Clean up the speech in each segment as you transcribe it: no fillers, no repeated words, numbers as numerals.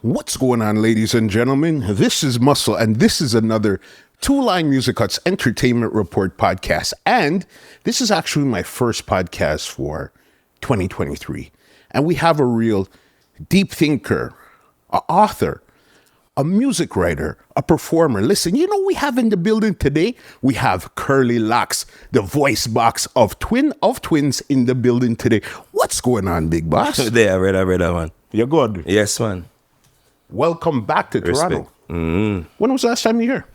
What's going on, ladies and gentlemen? This is Muscle, and this is another Two Line Music Hut's Entertainment Report podcast. And this is actually my first podcast for 2023. And we have a real deep thinker, an author, a music writer, a performer. Listen, you know we have in the building today? We have CURLY LOXX, the voice box of twins in the building today. What's going on, big boss? There, brother, man. You're good. Yes, man. Welcome back to Toronto. When was the last time you were here?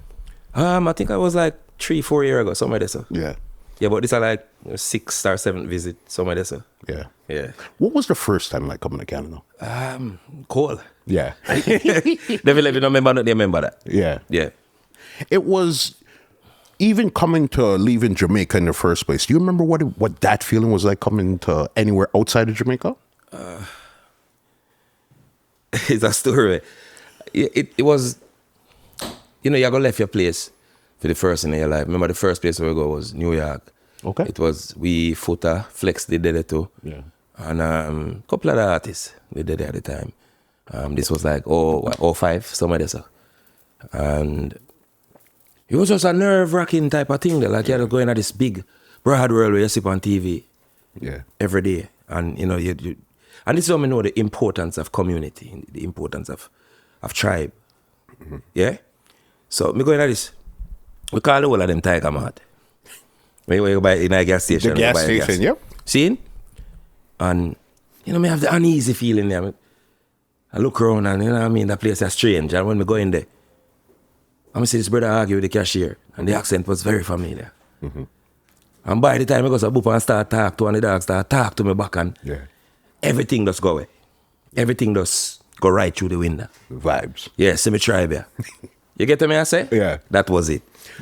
I think I was like 3-4 years ago, somewhere there, sir. Yeah. Yeah, but this is like 6th or 7th visit, somewhere there, sir. Yeah. Yeah. What was the first time like coming to Canada? Cool. Yeah. Definitely remember that. Yeah. Yeah. It was even coming to leaving Jamaica in the first place. Do you remember what that feeling was like coming to anywhere outside of Jamaica? It's a story. It was, you know, you got left your place for the first in your life. Remember the first place where we go was New York. Okay. It was we Foota, Flex they did it too. Yeah. And a couple of other artists they did it at the time. This was like 05, somewhere there, sir. And it was just a nerve-wracking type of thing. Like you had to go into this big broad world where you sit on TV every day. And you know, and this is how I know the importance of community, the importance of tribe. Mm-hmm. Yeah? So me go into this. We call the whole of them Tiger Mart. When you buy in a gas station. The gas station, yep. See? And you know, me have the uneasy feeling there. I look around and you know what I mean, that place is strange. And when we go in there, I see this brother argue with the cashier and the accent was very familiar. Mm-hmm. And by the time I go to boop and start talk to one of the dogs, start talk to me back and everything just go away. Everything just go right through the window. Vibes. Yeah, see me tribe here. You get to me I say? Yeah. That was it.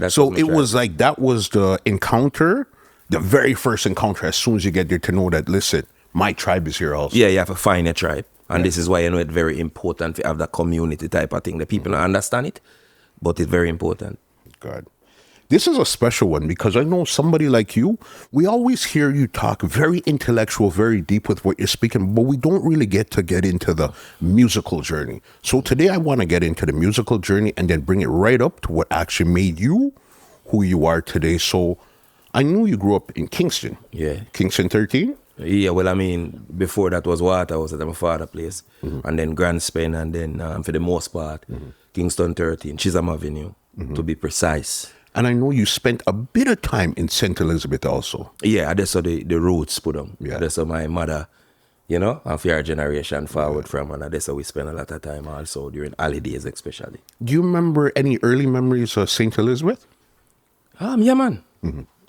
So it was like that was the encounter, the very first encounter as soon as you get there to know that, listen, my tribe is here also. Yeah, you have to find a tribe. And this is why I know it's very important to have that community type of thing. The people don't understand it, but it's very important. God. This is a special one because I know somebody like you, we always hear you talk very intellectual, very deep with what you're speaking, but we don't really get into the musical journey. So today I want to get into the musical journey and then bring it right up to what actually made you who you are today. So I knew you grew up in Kingston. Yeah. Kingston 13? Yeah, well, I mean, before that was Water House at my father's place, and then Grand Spain, and then for the most part, Kingston 13, Chisholm Avenue, to be precise. And I know you spent a bit of time in St. Elizabeth also. Yeah, that's how the roots put them. Yeah. That's how my mother, you know, and for our generation forward from, and that's how we spend a lot of time also during holidays especially. Do you remember any early memories of St. Elizabeth? Yeah, man.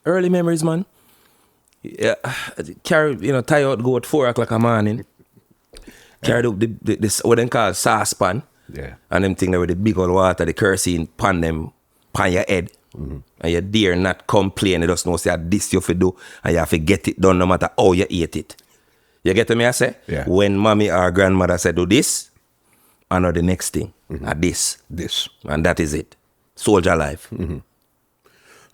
Early memories, man. Yeah, carry, you know, tie out go at 4 o'clock in the morning. Carry this what they call saucepan. Yeah. And them thing there with the big old water, the kerosene pan them pan your head. And you dare not complain. You just know say this you have to do and you have to get it done no matter how you eat it. You get to me I say? Yeah. When mommy or grandmother said do this, I know the next thing. This. And that is it. Soldier life.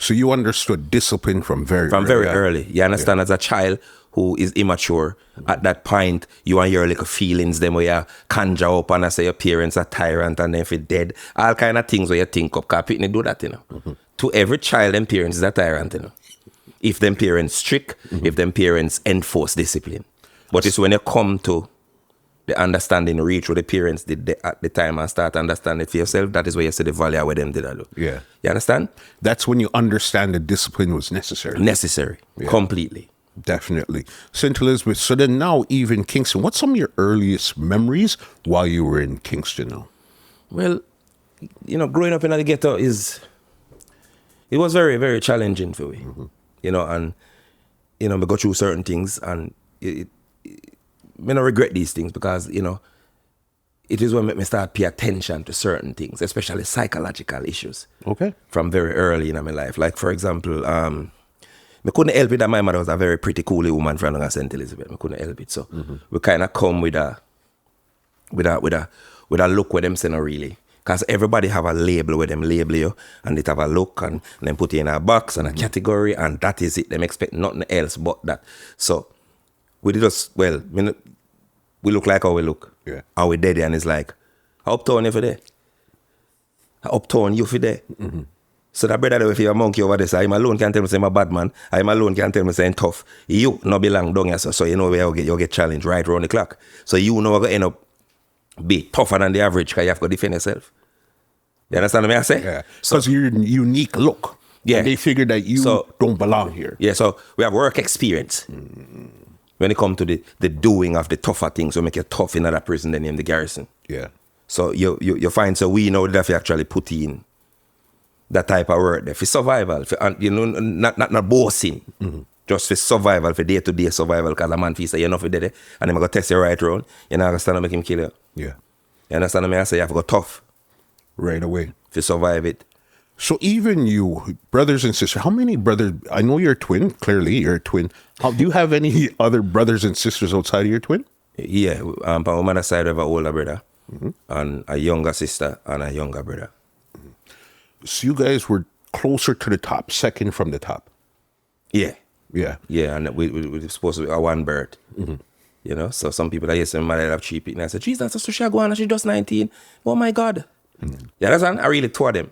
So you understood discipline from very early. You understand, as a child who is immature, at that point, you and your little feelings, them where you conjure up and I say your parents are tyrant and then if you're dead, all kind of things where you think up. Because people do that, you know. To every child, them parents is a tyrant, you know. If them parents strict, if them parents enforce discipline. But it's when you come to the understanding reach what the parents did at the time and start understanding it for yourself, that is where you see the value of what them did. Yeah. You understand? That's when you understand that discipline was necessary. Completely. Definitely. St. Elizabeth. So then now even Kingston, what's some of your earliest memories while you were in Kingston now? Well, you know, growing up in the ghetto it was very, very challenging for me. You know, and, you know, we go through certain things and I don't regret these things because, you know, it is what made me start pay attention to certain things, especially psychological issues. Okay. From very early in my life. Like, for example, I couldn't help it that my mother was a very pretty, cool woman from St. Elizabeth. I couldn't help it. So we kind of come with a look where them say no really. Because everybody have a label where them label you and they have a look and then put you in a box and a category and that is it. Them expect nothing else but that. So we did us, well, we look like how we look. Yeah. And we dead and it's like, Uptown you for there. Uptown you for there. So that brother if you're a monkey over there, so I'm alone can tell me say I'm a bad man. I'm alone can tell me say I'm tough. You no belong down here, so you know where you get challenged right around the clock. So you know going to end up be tougher than the average because you have to defend yourself. You understand what I say? Yeah. Because you're unique look. Yeah. And they figure that you don't belong here. Yeah, so we have work experience. When it comes to the doing of the tougher things, we make you tough in another prison than in the garrison. Yeah. So you find, so we know that we actually put in that type of work there for survival, for, you know, not bossing, just for survival, for day-to-day survival, because a man feels say, you're not for dead, and I'm going to test you right around, you're not going to stand and make him kill you. Yeah. You understand what I say? You have to go tough. Right away. To survive it. So even you, brothers and sisters, how many brothers, I know you're a twin, clearly you're a twin. Do you have any other brothers and sisters outside of your twin? Yeah, on my mother's side I have an older brother, and a younger sister, and a younger brother. So you guys were closer to the top, second from the top. Yeah. Yeah. Yeah, and we're supposed to be a one bird. You know, so some people that hear some mother have cheap it, and I said, Jesus, that's so go on, she's just 19. Oh my God. Yeah, that's I really taught them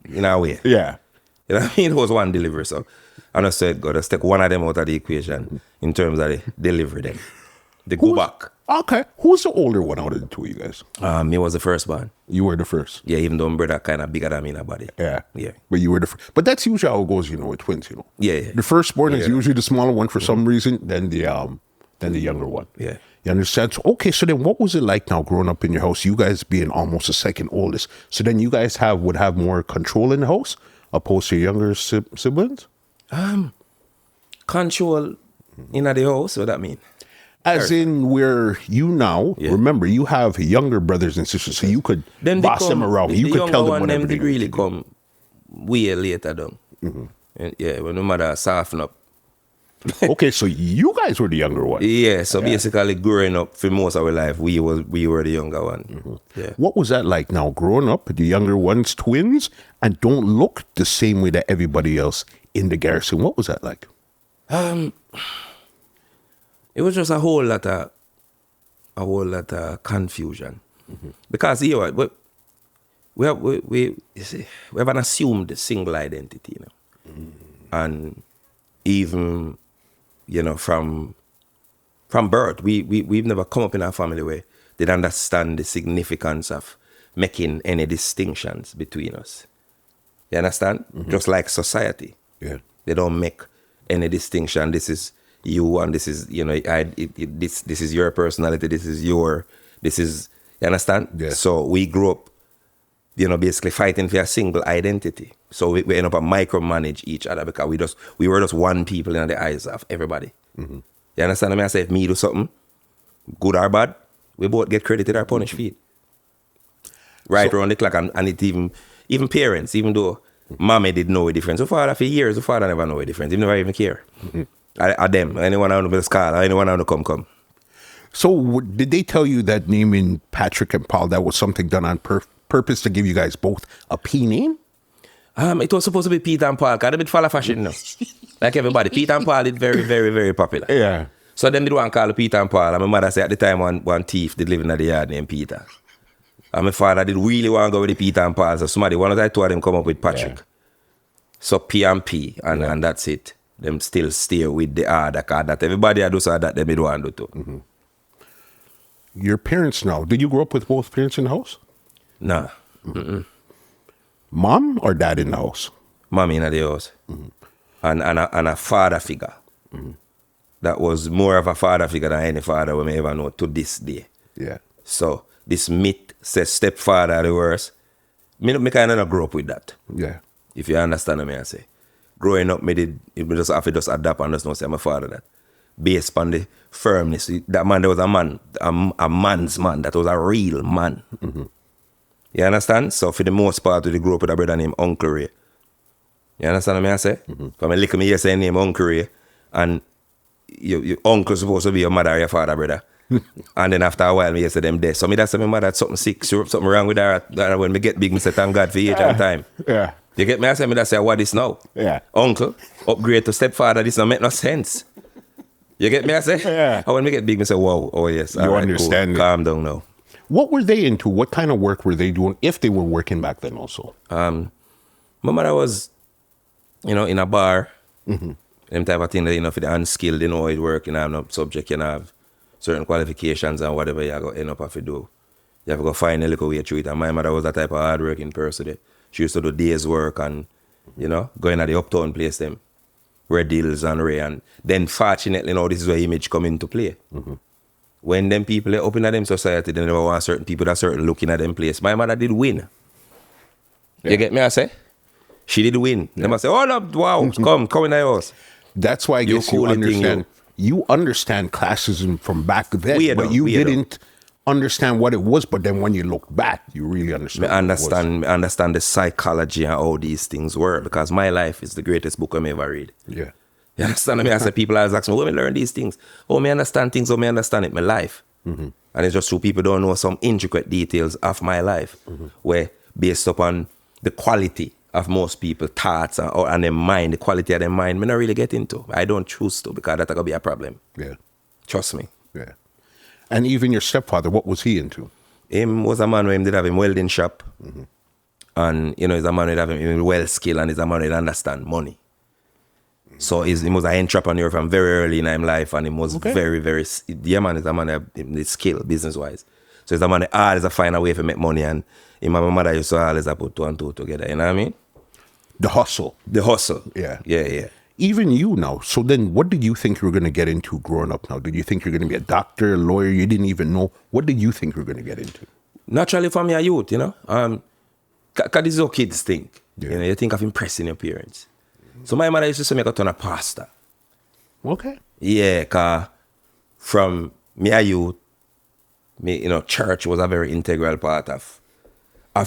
in a way. Yeah. You know what I mean? It was one delivery, so I just said, God, let's take one of them out of the equation in terms of the delivery them. They go back. Okay. Who's the older one out of the two of you guys? Me was the first one. You were the first. Yeah, even though my brother kind of bigger than me in a body. Yeah. Yeah. But you were the first. But that's usually how it goes, you know, with twins, you know. Yeah, yeah. The firstborn is usually the smaller one for some reason, then the younger one. Yeah. You understand? So, okay, so then what was it like now growing up in your house, you guys being almost the second oldest? So then you guys would have more control in the house opposed to your younger siblings? Control in the house, what that mean? As in where you now, remember, you have younger brothers and sisters, so you could boss them around. You could tell them whatever they really come way later down. And yeah, when the mother soften up. Okay, so you guys were the younger one. Yeah, so basically growing up for most of our life, we were the younger one. Yeah. What was that like now, growing up, the younger ones, twins, and don't look the same way that everybody else in the garrison? What was that like? It was just a whole lot of confusion. Because you know, we have an assumed single identity now. And even, you know, from birth, we've never come up in our family where they understand the significance of making any distinctions between us. You understand? Just like society. Yeah. They don't make any distinction. This is you and this is, you know, this is your personality, this is, you understand? Yeah. So we grew up, you know, basically fighting for a single identity. So we end up micromanage each other because we were just one people in the eyes of everybody. You understand what I say? If me do something, good or bad, we both get credited or punished for it. Right around the clock, and it even parents, even though mommy did know a difference. So father for years, the father never know a difference. He never even care. Them, anyone out of the school, anyone out of come. So did they tell you that naming Patrick and Paul, that was something done on purpose to give you guys both a P name? It was supposed to be Peter and Paul, because a bit fall of fashion now. Like everybody, Peter and Paul is very, very, very popular. Yeah. So then they want to call Peter and Paul, and my mother said at the time one thief did live in the yard named Peter. And my father did really want to go with the Peter and Paul, so one of the two of them come up with Patrick. Yeah. So P and P, and that's it. Them still stay with the other, because that everybody does that, they don't want to do. Your parents now, did you grow up with both parents in the house? Nah. Mom or dad in the house? Mom in the house. And a father figure. That was more of a father figure than any father we may ever know to this day. Yeah. So this myth says stepfather the worst. Me kind of not grow up with that. Yeah. If you understand what I say. Growing up, me just have to just adapt and just know say my father that. Based on the firmness. That man, there was a man, a man's man. That was a real man. You understand? So for the most part, we grew up with a brother named Uncle Ray. You understand what I say? From a little me here saying name Uncle Ray, and your uncle supposed to be your mother or your father, brother. And then after a while, me say them there. So me that's my mother had something sick, something wrong with her. When me get big, me say thank God for age and time. Yeah. You get me? I say me that say what is now? Yeah. Uncle, upgrade to stepfather, this don't make no sense. You get me? I say? Yeah. And when me get big, me say, wow, oh yes. You right, understand cool. Calm down now. What were they into? What kind of work were they doing, if they were working back then also? My mother was, in a bar, them type of thing that, for the unskilled, how it work, have no subject, have certain qualifications and whatever you go end up have to do. You have to go find a little way through it. And my mother was that type of hard-working person. She used to do days work and, going at the uptown place, them, Red Hills and Ray. And then, fortunately, this is where image come into play. When them people are up in them society, they never want certain people that certain looking at them place. My mother did win. You get me, I say? She did win. Yeah. They must say, oh, no, wow, come in the house. That's why I guess you understand. You understand classism from back then, but you didn't understand what it was. But then when you look back, you really understand. I understand the psychology and how these things work, because my life is the greatest book I ever read. Yeah. You understand me? I say people always ask me, how me learn these things? How me understand things, how me understand it, my life. And it's just so people don't know some intricate details of my life, where based upon the quality of most people thoughts and their mind, the quality of their mind, me not really get into. I don't choose to, because that's going to be a problem. Yeah. Trust me. Yeah. And even your stepfather, what was he into? Him was a man who did have a welding shop. And, he's a man who have him well skilled, and he's a man who understand money. So he was an entrepreneur from very early in his life, and he was very, very, he's a man of skill business-wise. So he's a man that always find a way to make money, and him and my mother used to always put 2 and 2 together, you know what I mean? The hustle. Yeah. Yeah. Even you now. So then what did you think you were going to get into growing up now? Did you think you're going to be a doctor, a lawyer? You didn't even know. What did you think you were going to get into? Naturally from your youth, Because this is how kids think. Yeah. You think of impressing your parents. So my mother used to say me I got to turn a pastor. Okay. Yeah, because from me a youth, church was a very integral part of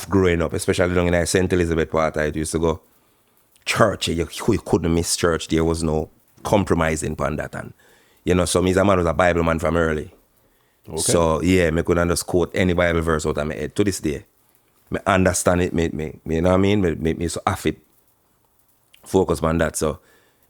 growing up, especially down in St. Elizabeth part. I used to go church. You couldn't miss church. There was no compromising upon that. And, so me as a man was a Bible man from early. Okay. So, yeah, me couldn't just quote any Bible verse out of my head. To this day, me understand it, me you know what I mean? Me so have it focus on that. So,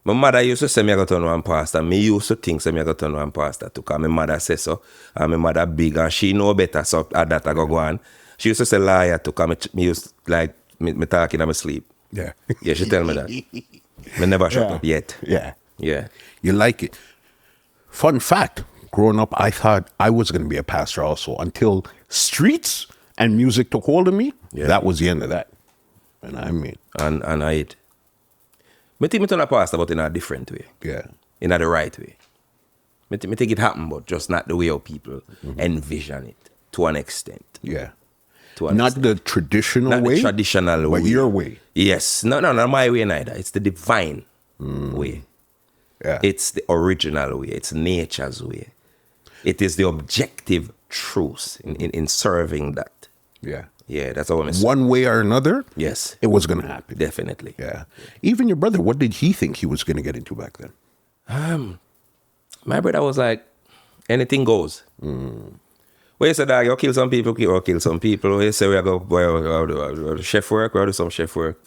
my mother used to say me I got to turn one pastor. Me used to think say me I got to turn one pastor too. Because my mother says so. And my mother big and she know better. So, at that I go on. She used to say liar too. Because me used me talking in my sleep. Yeah. Yeah, she tell me that. Me never shut up yet. Yeah. Yeah. You like it. Fun fact, growing up, I thought I was going to be a pastor also until streets and music took hold of me. Yeah. That was the end of that. And I mean. And I think me turn a pastor, but in a different way. Yeah. In the right way. Me think it happened, but just not the way how people envision it to an extent. Yeah. Not the traditional way. The traditional way. But your way. Yes. No, not my way neither. It's the divine way. Yeah. It's the original way. It's nature's way. It is the objective truth in serving that. Yeah. Yeah, that's all I'm saying. One way or another, yes, it was going to happen. Definitely. Yeah. Even your brother, what did he think he was going to get into back then? My brother was like, anything goes. Well, you say, dog, you kill some people, or kill some people. You say, we go chef work, we do some chef work.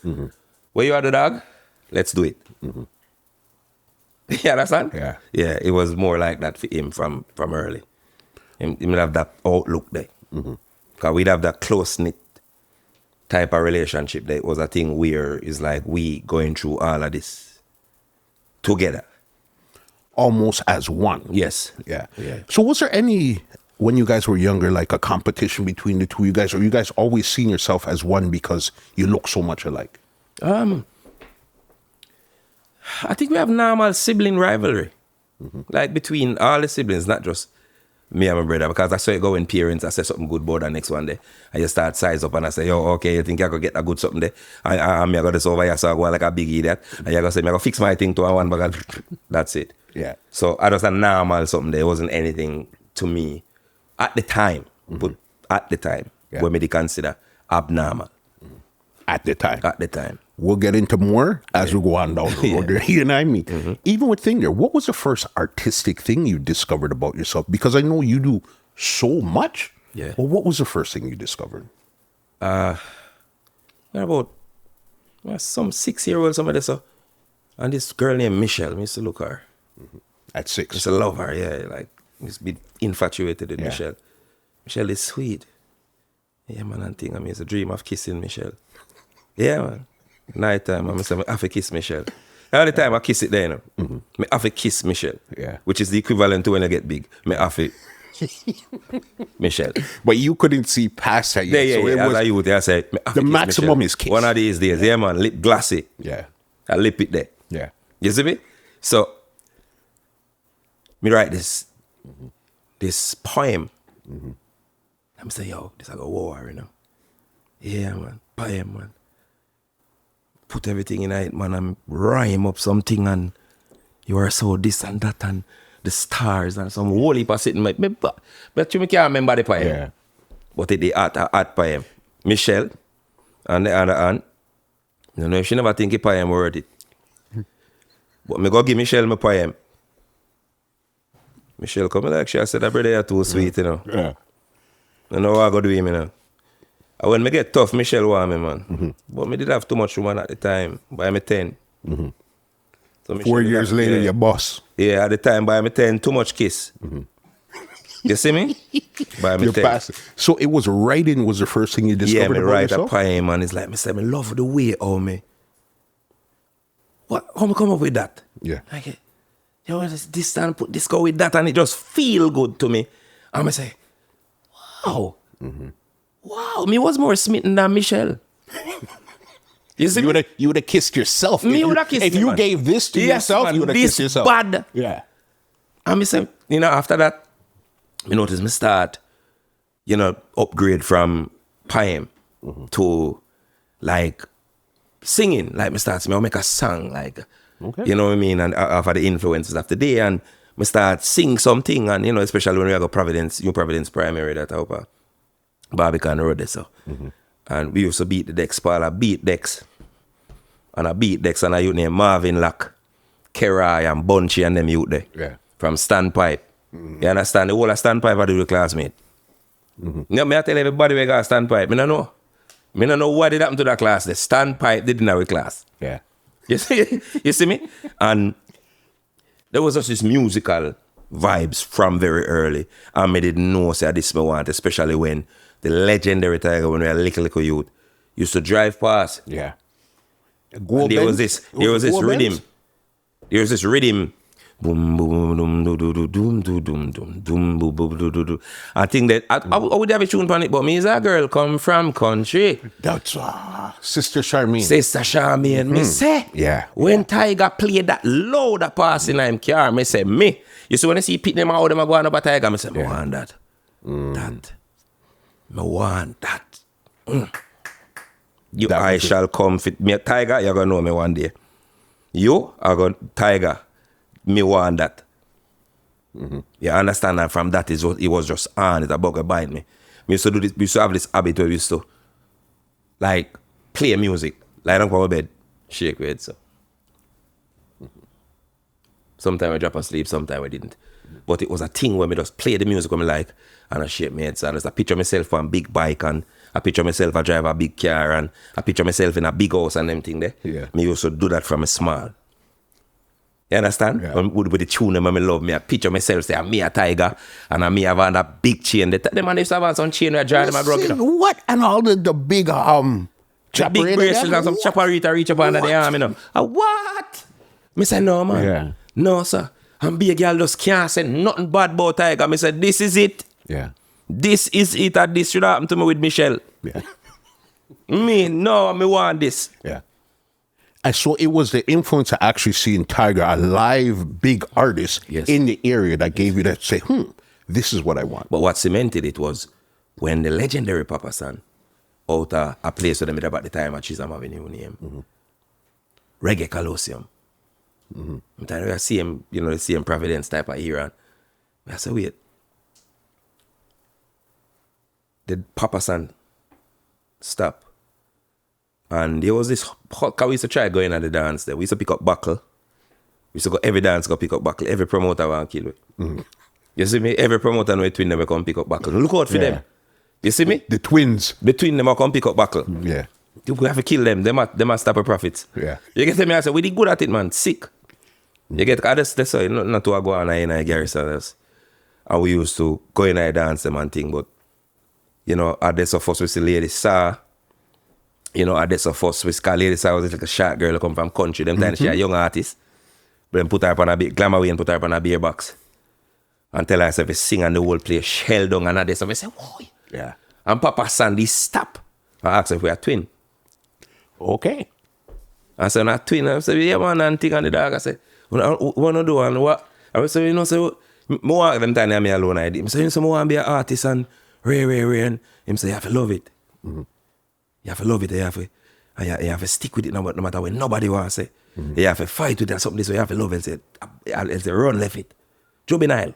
Where you are the dog? Let's do it. You understand? Yeah. Yeah, it was more like that for him from early. He would have that outlook there. Because we'd have that close-knit type of relationship that was a thing where it's like we going through all of this together. Almost as one. Yes. Yeah. So was there any, when you guys were younger, like a competition between the two of you guys, or you guys always seen yourself as one because you look so much alike? I think we have normal sibling rivalry. Like between all the siblings, not just me and my brother, because I saw it go in parents, I say something good about the next one day. I just start size up and I say, yo, okay, you think I could get a good something there? I'm going to this over here, so I go like a big idiot. And you're going to say, I'm going to fix my thing to one bag. That's it. Yeah. So I just a normal something there. It wasn't anything to me at the time, but at the time, when me consider abnormal. At the time. At the time. We'll get into more as we go on down the road there. You know what I mean? Even with thing there, what was the first artistic thing you discovered about yourself? Because I know you do so much. Yeah. Well, what was the first thing you discovered? About some 6-year-old, somebody so. And this girl named Michelle, I used to look at her. At 6? I used to love her, yeah. Like, I used to be infatuated with Michelle. Michelle is sweet. Yeah, man, and thing. I mean, it's a dream of kissing Michelle. Yeah, man. Night time, I say, I have to kiss Michelle. All the time I kiss it there, you know. I have to kiss Michelle. Yeah. Which is the equivalent to when I get big. I have to Michelle. But you couldn't see past that yet. Yeah, so it as was, a youth, I say, the maximum is kiss. One of these days, yeah, man, lip glassy. Yeah. I lip it there. Yeah. You see me? So, me write this poem. I'm saying, yo, this like a war, you know. Yeah, man, poem, man. Put everything in it, man, and rhyme up something, and you are so this and that, and the stars, and some whole heap of sitting. But you can't remember the poem. Yeah. But it the art poem. Michelle, and the other hand, you know, if she never think a poem worth it. But me go give Michelle my poem. Michelle come like she said, that brother, you're too sweet, you know. Yeah. You know what I go do him, you know. And when me get tough, Michelle want me, man. But me did have too much woman at the time. By me 10. So 4 years later, your boss. Yeah, at the time, by me 10, too much kiss. You see me? By me You're 10. past it. So it was writing was the first thing you discovered Yeah, me about write yourself? a poem, and it's like, me say, me love the way how me. What? How me come up with that? Yeah. Like, yo, this and put this go with that, and it just feel good to me. And I say, wow. Wow, me was more smitten than Michelle. You see, You would have kissed yourself. Me would have kissed If me, you man. gave this to Yes, yourself, man, you would have this kissed yourself. bad. Yeah. And me say, you know, after that, you notice me start, you know, upgrade from poem to like singing. Like me start, me make a song, like, you know what I mean? And after the influences of the day, and me start sing something, and you know, especially when we go Providence, New Providence Primary, that up Barbican Road there, so. And we used to beat the decks, Paul, I beat decks. And I beat decks, and I youth named Marvin Lock, Kerai, and Bunchy, and them youth there. Yeah. From Standpipe. You understand? The whole of Standpipe I do with classmate. You know, me I tell everybody we got Standpipe. Me don't know. Me don't know what did happen to that class. The Standpipe didn't have a class. Yeah. You see me? And there was just this musical vibes from very early. And me didn't know say this me want, especially when the legendary Tiger, when we were little youth, used to drive past. Yeah. And there was this rhythm. There was this rhythm. Boom, boom, boom, boom, boom, boom, boom, boom, boom, boom, boom, boom, boom. I think that I would have a tune on it, but me is a girl come from country. That's Sister Charmaine. Sister Charmaine, me say. Yeah. When Tiger played that loud a pass in him car, me say me. You see when I see people them out them go on about Tiger, me say me want that. That. Me want that. You That I was shall come fit me Tiger, you're gonna know me one day. You are gonna Tiger. Me want that. You understand that from that is what it was just on it a bugger bite me. We used to do this, we used to have this habit where we used to like play music. Lie down on my bed, shake your head so. Sometimes I drop asleep, sometimes I didn't. But it was a thing where me just play the music when me like and I shake my head. So there's a picture of myself on a big bike and I picture myself I drive a big car and I picture myself in a big house and them thing there. Yeah. Me used to do that from a small. You understand? Yeah. With the tune them, I love me. I picture myself say, I'm me a tiger, and I'm me have on that big chain. The man used to have some chain where I drive them a drug, you know. What? And all the big The big bracelets and some chaparita reach up under the arm, you know. What? Me say, no, man. Yeah. No, sir. And big girl just can't say nothing bad about tiger. Me say, this is it. Yeah. This is it, and this should happen to me with Michelle. Yeah. Me want this. Yeah. And so it was the influence of actually seeing Tiger, a live big artist Yes. in the area that gave you that say, this is what I want. But what cemented it was when the legendary Papa San out a place where they made about the time at Chisholm Avenue name. Reggae Colosseum. I'm telling you, I see him, you know, the same Providence type of era. I said, wait. Did Papa San stop? And there was this hot, we used to try going at the dance there. We used to pick up buckle. We used to go every dance, go pick up buckle. Every promoter want to kill me. You see me? Every promoter and twin them come pick up buckle. Look out for them. You see me? The twins. Between them, I come pick up buckle. Yeah. You have to kill them. They must stop a profits. Yeah. You get me? I say, we did good at it, man. Sick. You get, that's why, not to go on in a garrison. And we used to go in a dance them and thing, but you know, at this of us we see Lady Saw. You know, at this of us we call Lady Saw was like a short girl who come from country. Them time she a young artist. But then put her up on a big glamour way and put her up on a beer box. And tell her if sing and the whole place shell down and at this. So I say, whoa. Yeah. And Papa Sandy stop. I asked if we are twin. Okay. I said, not twin. I said, yeah, man, and thing on the dog. I said, what to do and what? I said, you know, so more them time me alone I did. I said, you know, so more want to be an artist and rare. And him say, you have to love it. You have to love it. You have to stick with it no matter what nobody wants to say. You have to fight with it or something this way. You have to love it. And say, run left it. Juvenile.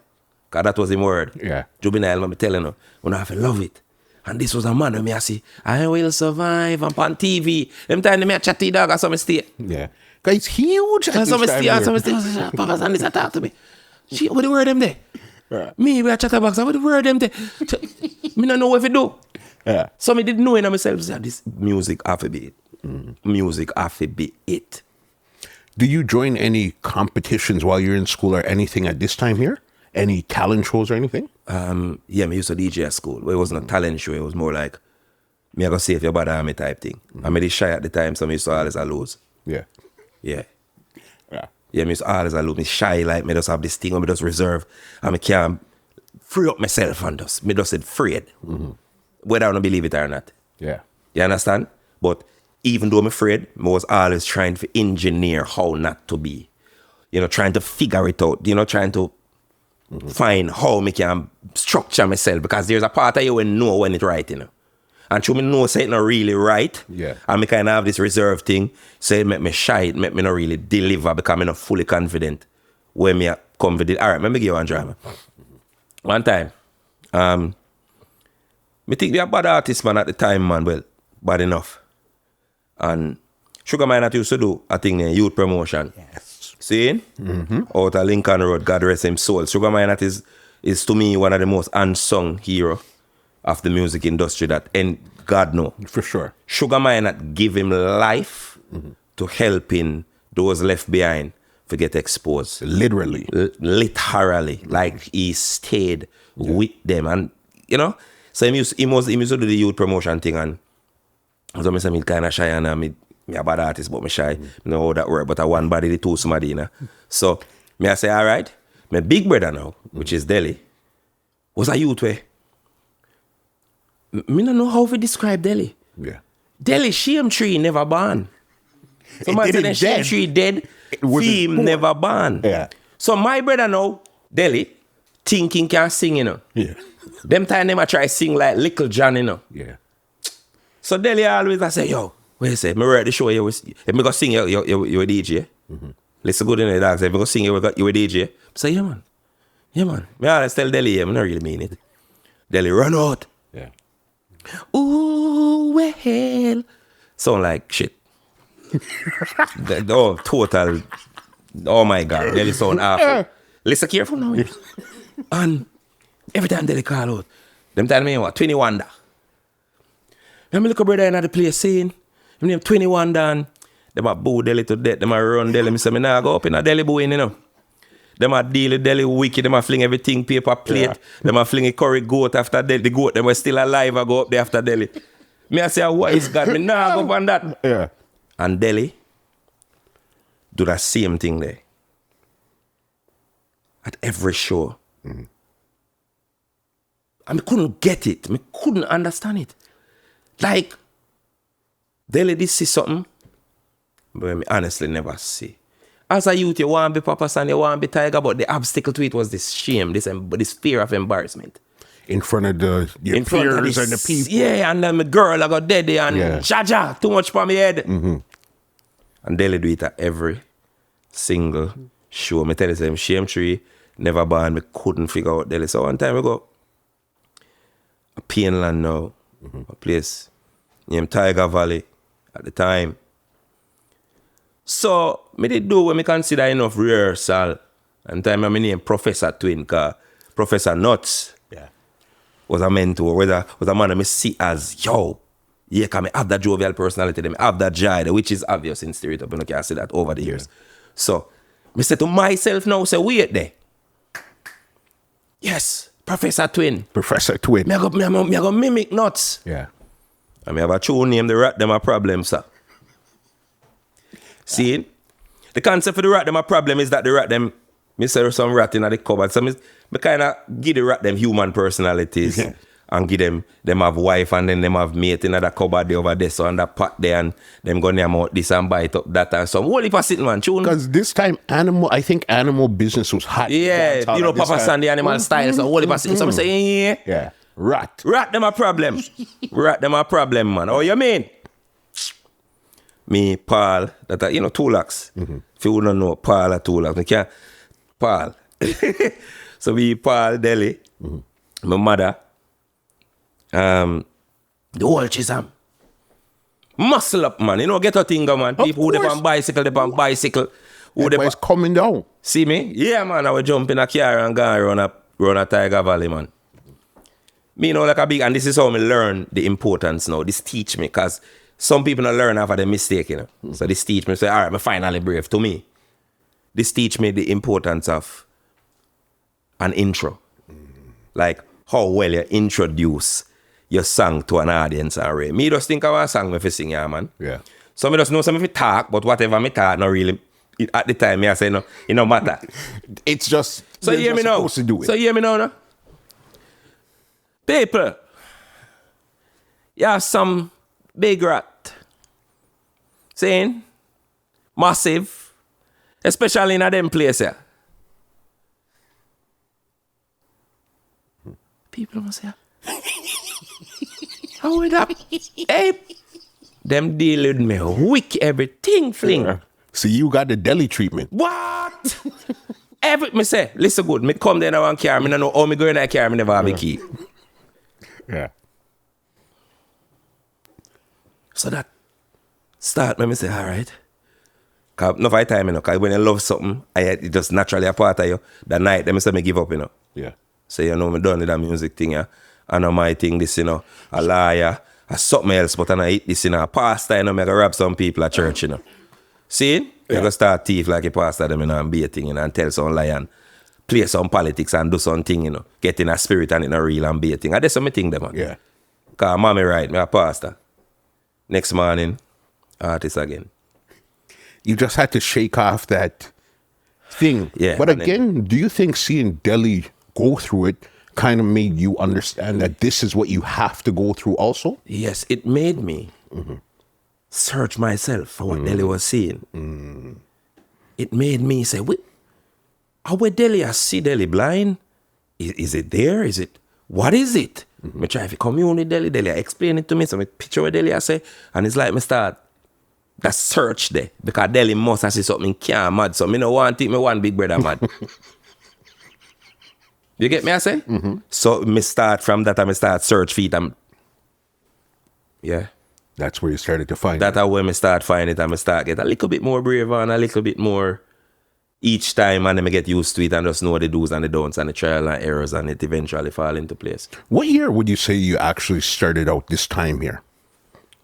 Because that was the word. Yeah. Juvenile, I'm telling you. You have to love it. And this was a man who me I see, I will survive. I'm on TV. Them time me a chat to the dog or some stay. Yeah. Because it's huge. And some stay. Papa Sandy talk to me. She, what the word them there? Yeah. Me, we a chatterbox. What the word them there? Me don't know what to do. Yeah. So me didn't know in myself. Say, this music have to be it. Music have to be it. Do you join any competitions while you're in school or anything at this time here? Any talent shows or anything? Yeah, me used to DJ at school. It wasn't a talent show. It was more like, me I go see if you're bad at me type thing. I made it shy at the time, so me used to always lose. Yeah. Yeah. Yeah. Yeah, me used to always lose. Me shy, like, me just have this thing, or me just reserve. And me can't free up myself and just, me just said afraid. Whether I don't believe it or not. Yeah. You understand? But even though I'm afraid, I was always trying to engineer how not to be. You know, trying to figure it out. You know, trying to find how I can structure myself. Because there's a part of you when know when it's right, you know. And through me know say it's not really right. Yeah. And me kind of have this reserve thing. So it make me shy. It make me not really deliver because I'm not fully confident when me come with it. All right, let me give you one drama. One time, me think we a bad artist, man, at the time, man. Well, bad enough. And Sugar Minot used to do a thing in youth promotion. Yes. See? Out of Lincoln Road, God rest him soul. Sugar Minot is to me one of the most unsung hero of the music industry that, and God know. For sure. Sugar Minot give him life to helping those left behind to get exposed. Literally. Literally. Like he stayed with them. And, you know, so he used to do the youth promotion thing. And so I say, me kind of shy and me a bad artist, but me shy. I know how that work, but I one body, the two somebody, you know. So me I say, all right, my big brother now, which is Delhi, was a youth way. Me don't know how to describe Delhi. Yeah. Delhi shame tree never born. Somebody said the shame tree dead, theme never born. Yeah. So my brother now, Delhi, thinking can sing, you know. Yeah. Them time them a try sing like Little John, you know. Yeah. So Delhi always I say, yo, what you say? Me ready to show you. If me go sing, you a DJ. Listen good in the dogs. If me go sing, you a DJ. I say, yeah, man. Yeah, man. Me always tell Delhi, yeah, I don't really mean it. Delhi, run out. Yeah. Ooh, well. Sound like shit. Total. Oh my God. Delhi sound awful. Listen careful now. And every time Delhi call out, them tell me what, 21 da. When I look at brother in the place saying, him name 21 dan, them a boo Delhi to death, them a run Delhi. Me say, me nah go up in a Delhi booing, you know. Them a deal with Delhi wicked, them a fling everything paper plate, Yeah. them a fling a curry goat after Delhi. The goat, them were still alive, I go up there after Delhi. Me I say, what is God? Me nah go up on that. Yeah. And Delhi do that same thing there. At every show. And I couldn't get it. I couldn't understand it. Like, Delhi did see something, but I honestly never see. As a youth, you want to be Papa San, you want to be Tiger, but the obstacle to it was this shame, this fear of embarrassment. In front of your peers and the people. Yeah, and then my girl, I got dead and Yeah. Jaja, too much for my head. And Delhi do it at every single show. Me tell you, same shame tree, never born, me couldn't figure out Delhi. So one time we go, a Painland now, a place named Tiger Valley at the time. So, me did do what me consider enough rehearsal. And time I name Professor Twin, cause Professor Nuts was a mentor, was a man that me see as, yo, yeah, can me have that jovial personality, me have that joy, which is obvious in Spirit Up, you can see that over the years. So, me say to myself now, say, wait there. Yes, Professor Twin. Professor Twin. Me go mimic nuts. Yeah. And me have a true name, the rat them a problem, sir. See? The concept for the rat them a problem is that the rat them, me say some rat in the cupboard. So me kind of give the rat them human personalities. Yeah. And give them have wife and then them have mate in that cupboard there over there, so on that pot there, and them go name out this and bite up that and some. Whole heap of sitting man, tune. Because this time I think animal business was hot. Yeah, you know, Papa Sandy animal style, so whole heap of sitting. So I'm saying, Yeah. Rat. Rat them a problem. Rat them a problem, man. Oh, you mean? Me, Paul, that you know, Tu-Loxx. If you don't know, Paul at Tu-Loxx. Me can't, Paul. So we Paul Delhi, my mother, the whole chisam. Muscle up, man. You know, get a thing, man. People who they on bicycle, Who Everybody's coming down. See me? Yeah, man. I was jumping a car and going run a Tiger Valley, man. Me, you know, like a big, and this is how me learn the importance now. This teach me, because some people don't learn after the mistake, you know. So this teach me, say, all right, I'm finally brave. To me, this teach me the importance of an intro. Like, how well you introduce your song to an audience already. Me just think of a song me fi sing, yeah, man. Yeah. So me just know some if it talk, but whatever me talk, not really. At the time, me I say, no, it no matter. It's just, So you hear me now? supposed to do it. So you hear me now, no? People, you have some big rat saying massive, especially in a them place here. People must say, how would that? Hey, them deal with me, wick everything fling. So you got the deli treatment. What? Me say, listen good, me come there now and car, me no know how me go in that car, me never have a key. Yeah. So that start me say, all right. Cause no fight time, you know, cause when you love something, it just naturally a part of you. That night, them say me give up, you know. Yeah. So you know, me done with that music thing, yeah. I know my thing, this, you know, a liar, a something else, but I know eat this, you know, a pastor, you know, me go rob some people at church, you know. See? You go start thief like a pastor, them, you know, and be a thing, you know, and tell some lie and play some politics and do something, you know, get in a spirit and in a real and be a thing. And that's something them, man. Yeah. Cause mommy right, me a pastor. Next morning, artist again. You just had to shake off that thing. Yeah. But again, do you think seeing Delhi go through it kind of made you understand that this is what you have to go through also? Yes, it made me search myself for what Delhi was saying. It made me say, wait, how would Delhi? I see Delhi blind? Is it there? Is it? What is it? Me try to commune with Delhi. Delhi explain it to me. So me picture with Delhi I say, and it's like me start that search there. Because Delhi must have see something can't mad. So me no want to take me one big brother mad. You get me I say? So me start from that and me start search for it. Yeah. That's where you started to find That's how when me start find it and me start get a little bit more braver and a little bit more each time, and then I get used to it and just know the do's and the don'ts and the trial and errors, and it eventually fall into place. What year would you say you actually started out this time here?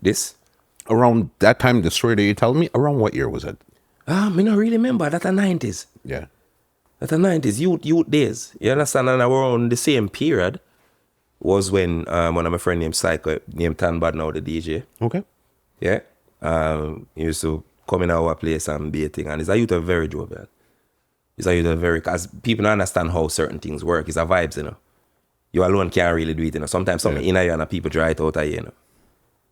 This? Around that time, the story that you're telling me, around what year was it? Me not really remember. That's the 90s. Yeah. That's the 90s, youth days. You understand? And around the same period was when one of my friends named Psycho, named Tan Bad now, the DJ. Okay. Yeah. He used to come in our place and be a thing. And he's a youth of very jovial. He's a youth of very, because people don't understand how certain things work. It's a vibes, you know. You alone can't really do it, you know. Sometimes something in you and people try it out of you, you know.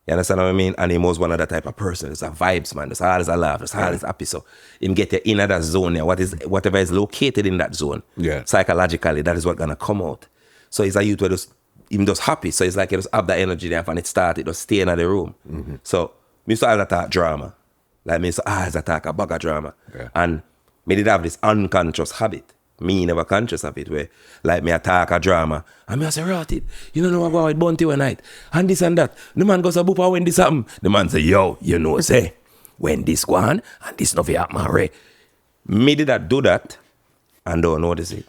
You understand what I mean? And he was one of that type of person. It's a vibes, man. It's always a laugh. It's always happy. So him get you in that zone there. Whatever is located in that zone, psychologically, that is what's gonna come out. So he's a youth where him just happy. So it's like he just have that energy there and it started, just stay in the room. So me used to always attack drama. Like me used to always attack a bag of drama. Yeah. And me did have this unconscious habit. Me never conscious of it, where like me attack a drama and me I say, rotted, you don't know what about Bounty one night and this and that. The man goes a boopa when this happen. The man say, yo, you know, say, when this go on and this nothing happen, right? Me did that do that and don't notice it.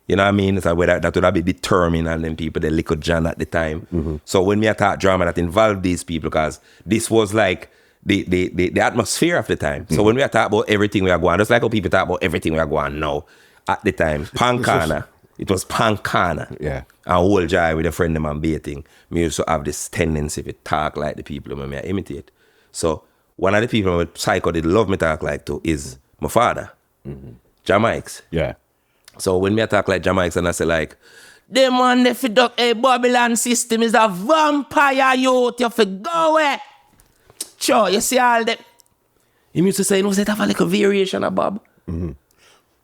You know what I mean? It's like whether that would have been determined and then people they liquid John at the time. So when me attack drama that involved these people, because this was like the atmosphere of the time. So when we talk about everything we are going, just like how people talk about everything we are going now. At the time, Pankana, it was Pancana. Yeah. And whole joy with a friend of mine baiting. Me used to have this tendency to talk like the people who I imitate. So one of the people with psycho did love me talk like to is my father. Jamaics. Yeah. So when me talk like Jamaics and I say like, the man that fi duck a Babylon system is a vampire youth, you fi go away. Sure, you see all that. He used to say, no, that have a little variation of Bob.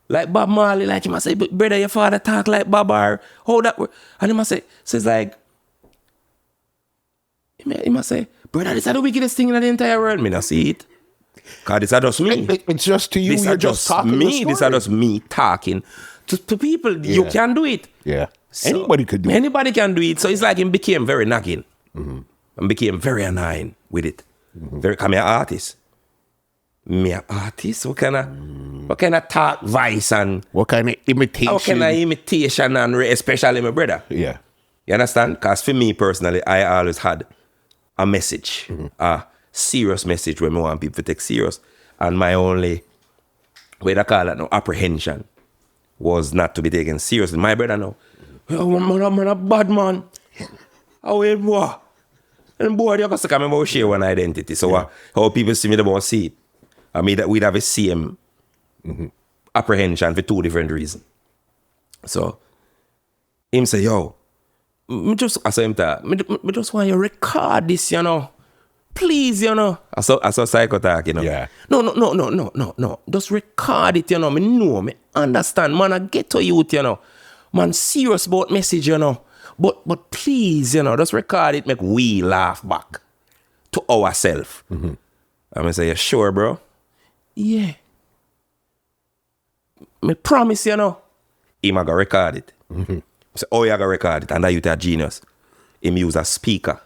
Like Bob Marley, like he must say, brother, your father talk like Bob or how that work. And he must say, says like, he must say, brother, this is the wickedest thing in the entire world. Me not see it. Because this is just me. It's just to you, This you're is just talking me. the story. This is just me talking to people. You can do it. Yeah. So, Anybody could do it. Anybody can do it. So it's like him became very nagging. And became very annoying with it. Very, I'm an artist. Me an artist? What kind of talk voice and What kind of imitation? how kind of imitation and especially my brother. Yeah. You understand? Because for me personally, I always had a message, a serious message when I want people to take serious. And my only, way to call it, no, apprehension was not to be taken seriously. My brother know, oh, man, a bad man. How will boy? And boy, you have to come and share one identity. So how people see me, they won't see it. I mean, that we'd have a same apprehension for two different reasons. So, him say, yo, I saw him talk, me just want you to record this, you know. Please, you know. I saw psycho talk, you know. Yeah. No. Just record it, you know. Me understand, man. I get to youth, you know. Man, serious about message, you know. But please, you know, just record it, make we laugh back to ourselves. I'm gonna say, you sure, bro? Yeah. Me promise, you know. Him a go record it. So, oh, you gotta record it. And that youth a genius. Him use a speaker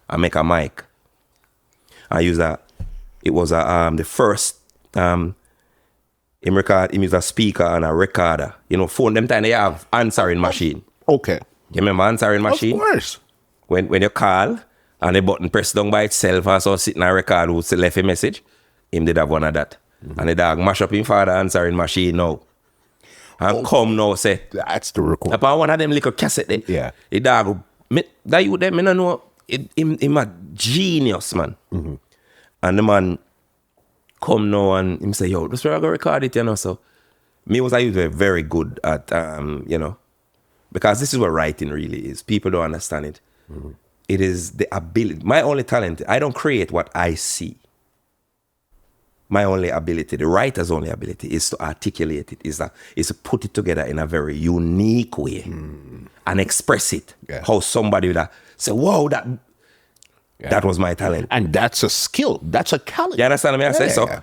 and make a mic. I use the first, him use a speaker and a recorder. You know, phone, them time they have answering machine. Okay. You remember answering machine? Of course. When you call and the button press down by itself and so sitting and record who left a message, him did have one of that. And the dog mash up him father answering machine now. And come now say. That's the record. Upon one of them little cassette there. Yeah. The dog, that you them, I don't know, him a genius, man. And the man come now and him say, yo, just go record it, you know. So me was I used to be very good at, you know, because this is what writing really is. People don't understand it. It is the ability. My only talent, I don't create what I see. My only ability, the writer's only ability is to articulate it, is to put it together in a very unique way and express it. Yeah. How somebody would say, whoa, that was my talent. And that's a skill. That's a talent. You understand what I say? Yeah.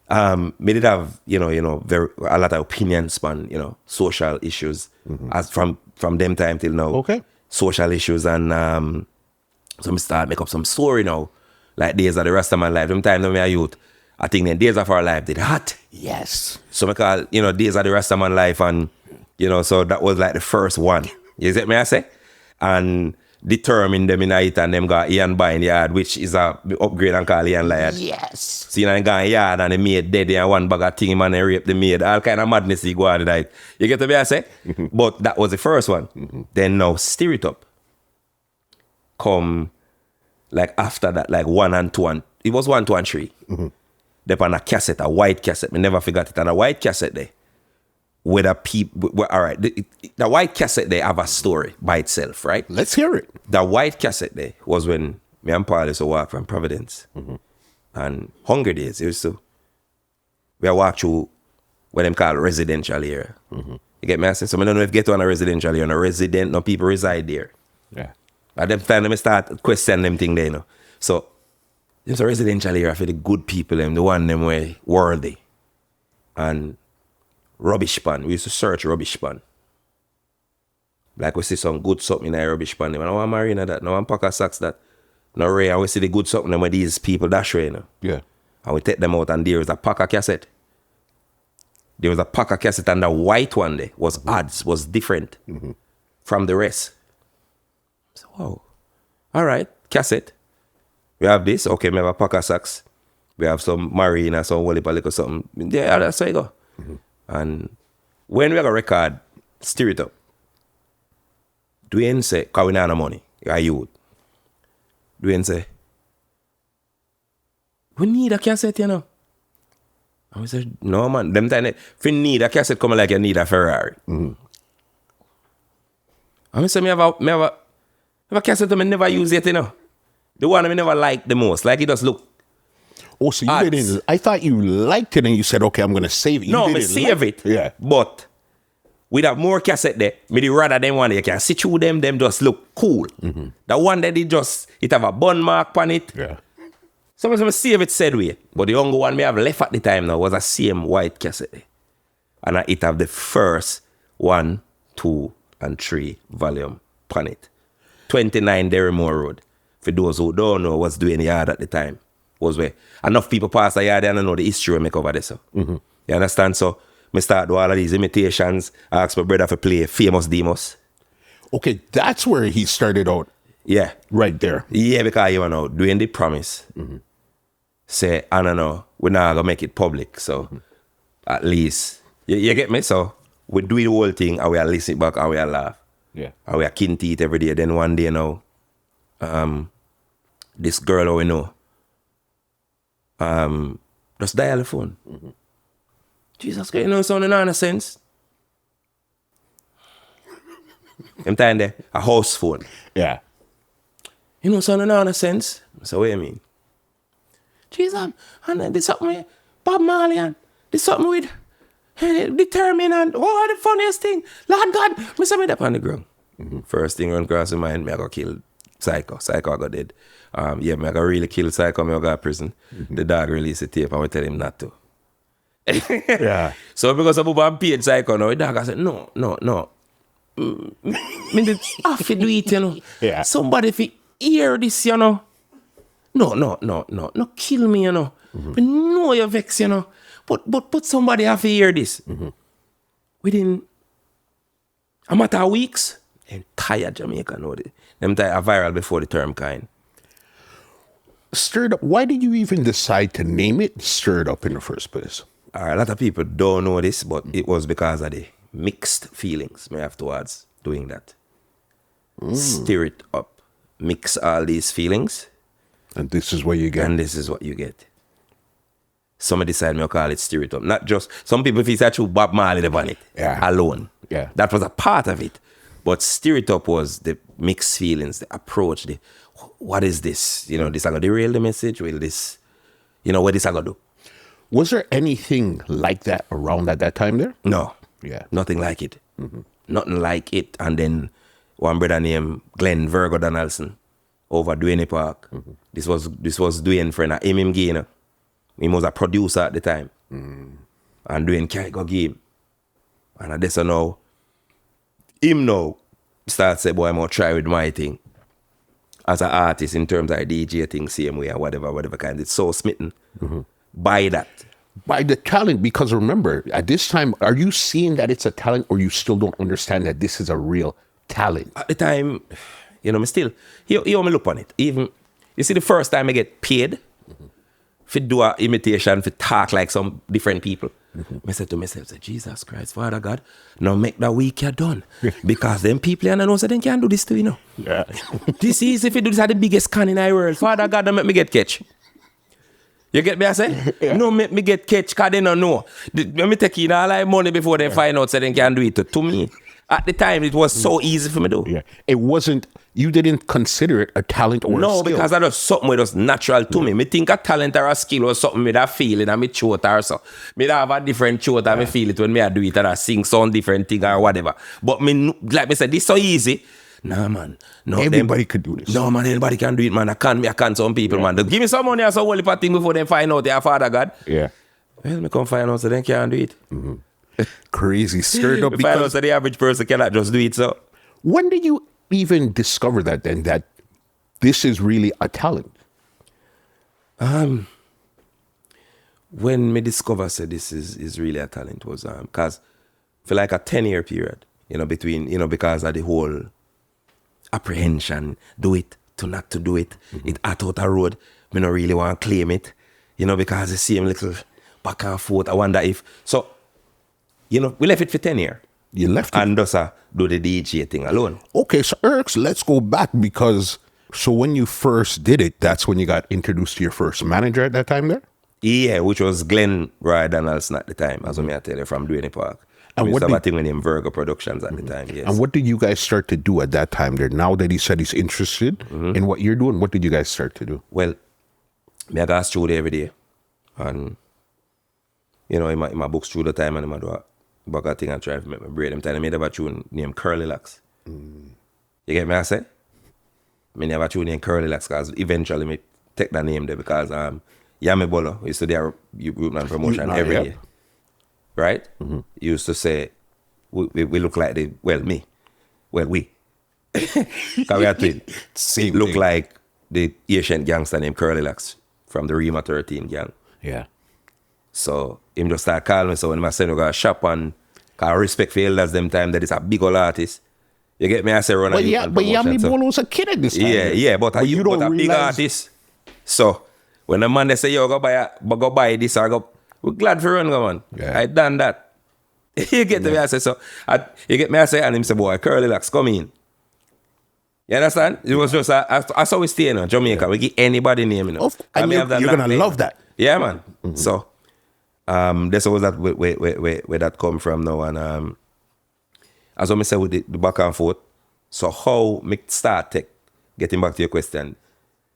So, me did have, you know, a lot of opinion span, you know, social issues as from them time till now. Okay. Social issues and so me start make up some story now. Like days of the rest of my life. Them time when we are youth, I think the days of our life did hot. Yes. So I call, you know, days of the rest of my life and, you know, so that was like the first one. You see me I say? And determined them in it and them got Ian by in the yard, which is a upgrade and call Ian Liard. Yes. So you know, they got yard and the maid dead and one bag of thing man and rape the maid. All kind of madness you go on tonight. You get to me I say? But that was the first one. Then now stir it up. Come like after that, like 1 and 2 and it was 1, 2 and 3. They on a cassette, a white cassette. Me never forgot it. And a white cassette there. With a all right. The white cassette there have a story by itself, right? Let's hear it. The white cassette there was when me and Paul used to walk from Providence. And Hunger Days, we walk through what them call residential area. You get me? I say, so I don't know if you get on a residential area, no people reside there. Yeah. At them time, me start questioning them thing there, you know. So, there's a residential area for the good people, them, the one them way worthy. And rubbish pan. We used to search rubbish pan. Like we see some good something in a rubbish pan. I don't want marina that. No one pack of socks that. No ray. And we see the good something when these people dash away, you know. Yeah. And we take them out and there was a pack of cassette. There was a pack of cassette and the white one there was odds, was different from the rest. So, wow. All right, cassette. We have this. Okay, we have a pack of socks. We have some marina, some wally palik or something. Yeah, that's how you go. And when we have a record, stir it up. Dwayne say, cause we not no money, you're a youth. Dwayne say, we need a cassette, you know. And we said, no man, them time, if you need a cassette, come like you need a Ferrari. And we say, me have a cassette that I never use yet, you know. The one I never liked the most, like it just look. Oh, so you didn't, I thought you liked it and you said, okay, I'm going to save it. You no, didn't I save it. Yeah. But with have more cassette there, me rather than one you can see through them just look cool. The one that it have a bun mark on it. Yeah. So I save it said way. But the younger one me have left at the time now was a same white cassette there. And it have the first 1, 2, and 3 volume on it. 29 Derrimore Road. For those who don't know what's doing the yard at the time. Was where enough people pass the yard and don't know the history we make over there. So. You understand? So I start do all of these imitations. I ask my brother to play Famous Demos. Okay, that's where he started out. Yeah. Right there. Yeah, because you know, doing the promise. Say, I don't know, we're not going to make it public. So at least, you get me? So we do the whole thing and we are listen back and we are laugh. Yeah. And we are kin teeth every day. Then one day now, this girl who we know, just dial the phone. Jesus Christ, you know, sounding nonsense. I'm telling you, a house phone. Yeah. You know, sounding nonsense. So what do you mean? Jesus, and this something with Bob Marley and this something with Determined and the funniest thing. Lord God, me say me up on the ground. First thing run across my mind, me I got kill Psycho. Psycho I got dead. Yeah, me I got really kill Psycho, me I got prison. The dog released the tape and we tell him not to. Yeah. So because of Bob paid Psycho now, the dog I said, no. Me did have to do it, you know. Yeah. Somebody if he hear this, you know. No, kill me, you know. But no, you're vexed, you know. But somebody have to hear this. Within a matter of weeks, entire Jamaica know this. Them tie are viral before the term kind. Stirred Up. Why did you even decide to name it Stirred Up in the first place? All right, a lot of people don't know this, but it was because of the mixed feelings me have towards doing that. Stir it up. Mix all these feelings. And this is what you get. And this is what you get. Somebody decided me to call it Stir It Up. Not just, some people feel that through Bob Marley on it alone. Yeah. That was a part of it. But Stir It Up was the mixed feelings, the approach, what is this? You know, this I got to derail the message? Will this, you know, what this I got to do? Was there anything like that around at that time there? No. Yeah. Nothing like it. Nothing like it. And then one brother named Glenn Virgo Donaldson over Duane Park. This was Duane friend of him Gainer. He was a producer at the time. And Duane can't go game. And I guess now, him now start say, boy, I'm going to try with my thing. As an artist in terms of DJ thing, same way or whatever kind. It's so smitten by that. By the talent, because remember, at this time, are you seeing that it's a talent or you still don't understand that this is a real talent? At the time, you know, me still, you me look on it. Even, you see the first time I get paid for do an imitation, for talk like some different people. I said to myself, Jesus Christ, Father God, now make that week you're done. Because them people and I know so they can't do this too, you know. Yeah. This is if you do this at the biggest can in the world. Father God, don't make me get catch. You get me, I say? Yeah. No, make me get catch because they don't know. Let me take in all my money before they find out so they can do it. To me, at the time, it was so easy for me to do. Yeah. It wasn't, you didn't consider it a talent or a skill. No, because that was something that was natural to me. Me think a talent or a skill was something me that feel it and me throat or so. Me that have a different throat and me feel it when me I do it and I sing some different thing or whatever. But me, like me said, this so easy. Nah, man. No, everybody could do this. No, man, anybody can do it, man. I can't some people, man. Give me some money or some holy thing before they find out they are Father God. Yeah. Well, me come find out so they can't do it. Crazy. Stirred Up. Me find out so the average person cannot just do it, so. When did you even discover that then, that this is really a talent? When me discover said this is really a talent was because for like a 10-year period, you know, between, you know, because of the whole apprehension, do it to not to do it, it out a road, me not really want to claim it, you know, because the same little back and forth. I wonder if, so, you know, we left it for 10 years. You left it. And just do the DJ thing alone. Okay, so Erks, let's go back because so when you first did it, that's when you got introduced to your first manager at that time there? Yeah, which was Glenn Roy Donaldson at the time, as I tell you, from Duane Park. And we what used to have did- a thing with him, Virgo Productions at the time, yes. And what did you guys start to do at that time there? Now that he said he's interested in what you're doing, what did you guys start to do? Well, I got studio every day. And, you know, in my book studio time, and I do a bugger thing and try to make my brain. I'm telling you, I made a tune named Curly Loxx. You get me, I say? I never tune named Curly Loxx because eventually I take that name there because Yami Bolo used to do Root Man promotion Root Man, every yep. day. Right? He used to say, we look like we. Because we are twins. Same Look thing. like the Asian gangster named Curly Loxx from the Rima 13 gang. Yeah. So him just start calling me. So when I said we got shop and I respect for elders them time that it's a big old artist. You get me? I say run a But youth yeah, and but promotion, Yami so- Bolo was a kid at this time. Yeah, but you a don't big realize- artist. So when the man they say, yo, go buy this or go, we're glad for run, go on. Yeah. I done that. You get me? I say, so you get me? I say, and him say, boy, Curly Loxx, come in. You understand? It was just, I saw we stay in Jamaica. We give anybody name, you know. And you're going to love that. Yeah, man. So, this was that where that come from now. And as I said with the back and forth, so how me start getting back to your question,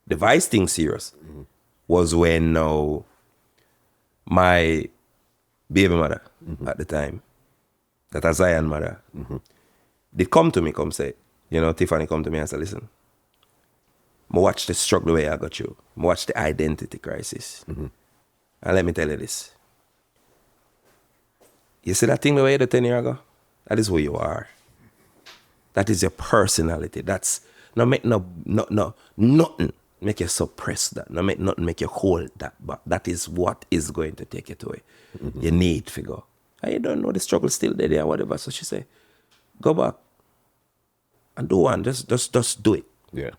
the Vice thing serious was when now my baby mother at the time, that a Zion mother, they come to me, come say, you know, Tiffany come to me and say, listen, I watch the struggle way I got you. I watch the identity crisis. And let me tell you this. You see that thing the way you did 10 years ago? That is who you are. That is your personality. That's no make nothing make you suppress that. No make nothing make you hold that back. That is what is going to take it away. You need to go. And you don't know the struggle still there or whatever. So she say, go back and do one. Just do it. Yeah.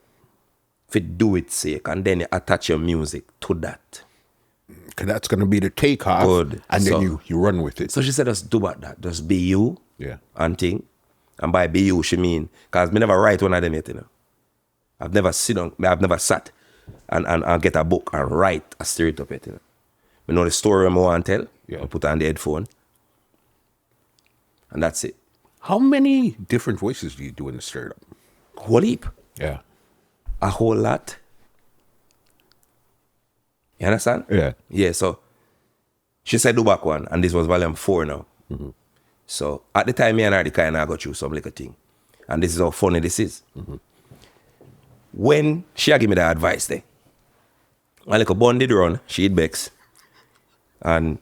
If you do it sake, and then you attach your music to that. Because that's going to be the takeoff. Good. And So- then you run with it. So she said, just do about that. Just be you. Yeah. And thing. And by be you, she mean, because me never write one of them yet, you know. I've never sat and get a book and write a story up it, you know. I know the story I want to tell. Yeah. I put on the headphone. And that's it. How many different voices do you do in the startup? Whole heap. Yeah. A whole lot. You understand? Yeah. Yeah, so she said do back one, and this was volume 4 now. So at the time, me and her, the kind of got through some little thing. And this is how funny this is. When she had give me the advice there, I like a bonded run, she eat Bex. And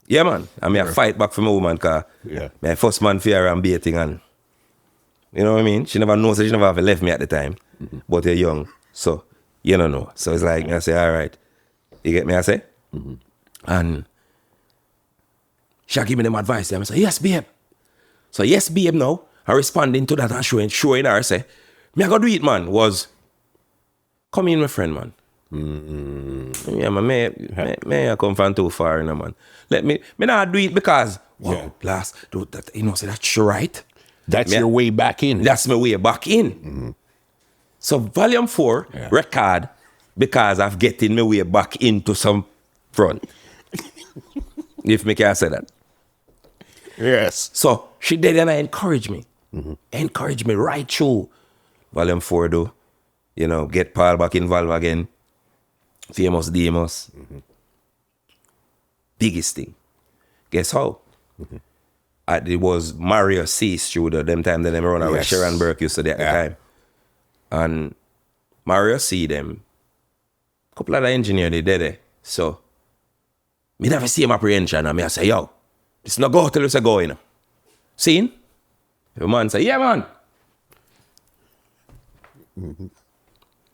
yeah, man, I mean, I fight back for my woman because Yeah. my first man fear and baiting and you know what I mean? She never knows, so she never have left me at the time. But you're young, so you don't know. So it's like, I say, all right. You get me, I say? And she give me them advice. I say, yes, babe. So yes, babe now, I responding to that and showing her, say, me I go do it, man, was, come in, my friend, man. Yeah, man, may I come from too far, you know, man. Let me not do it because, wow, Yeah. blast, do that, you know, say that's right. That's Yeah. your way back in. That's my way back in. So volume 4 Yeah. record because I've getting my way back into some front. If me can say that. Yes. So she did and I encourage me. Encourage me right through. Volume 4 do. You know, get Paul back involved again. Famous Demos. Biggest thing. Guess how? It was Mario C studio, them time that them run away. Yes. Sharon Burke used to do at the time. And Mario C them, couple of the engineer they did it. So me never see him apprehension and me I say, yo, this no go till it's a go, you know. Seen? The man say, yeah man.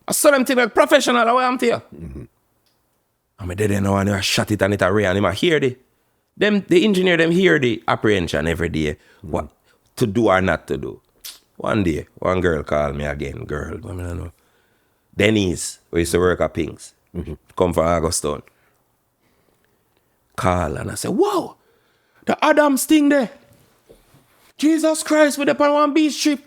I saw them thing like professional the way I'm here. And me did know and I shot it and it array and him I hear the engineer them hear the apprehension every day. What to do or not to do. One day, one girl called me again, girl, I don't know. Denise, who used to work at Pinks, come from Augustown. Call and I said, wow, the Adams thing there. Jesus Christ, with the on one beach trip.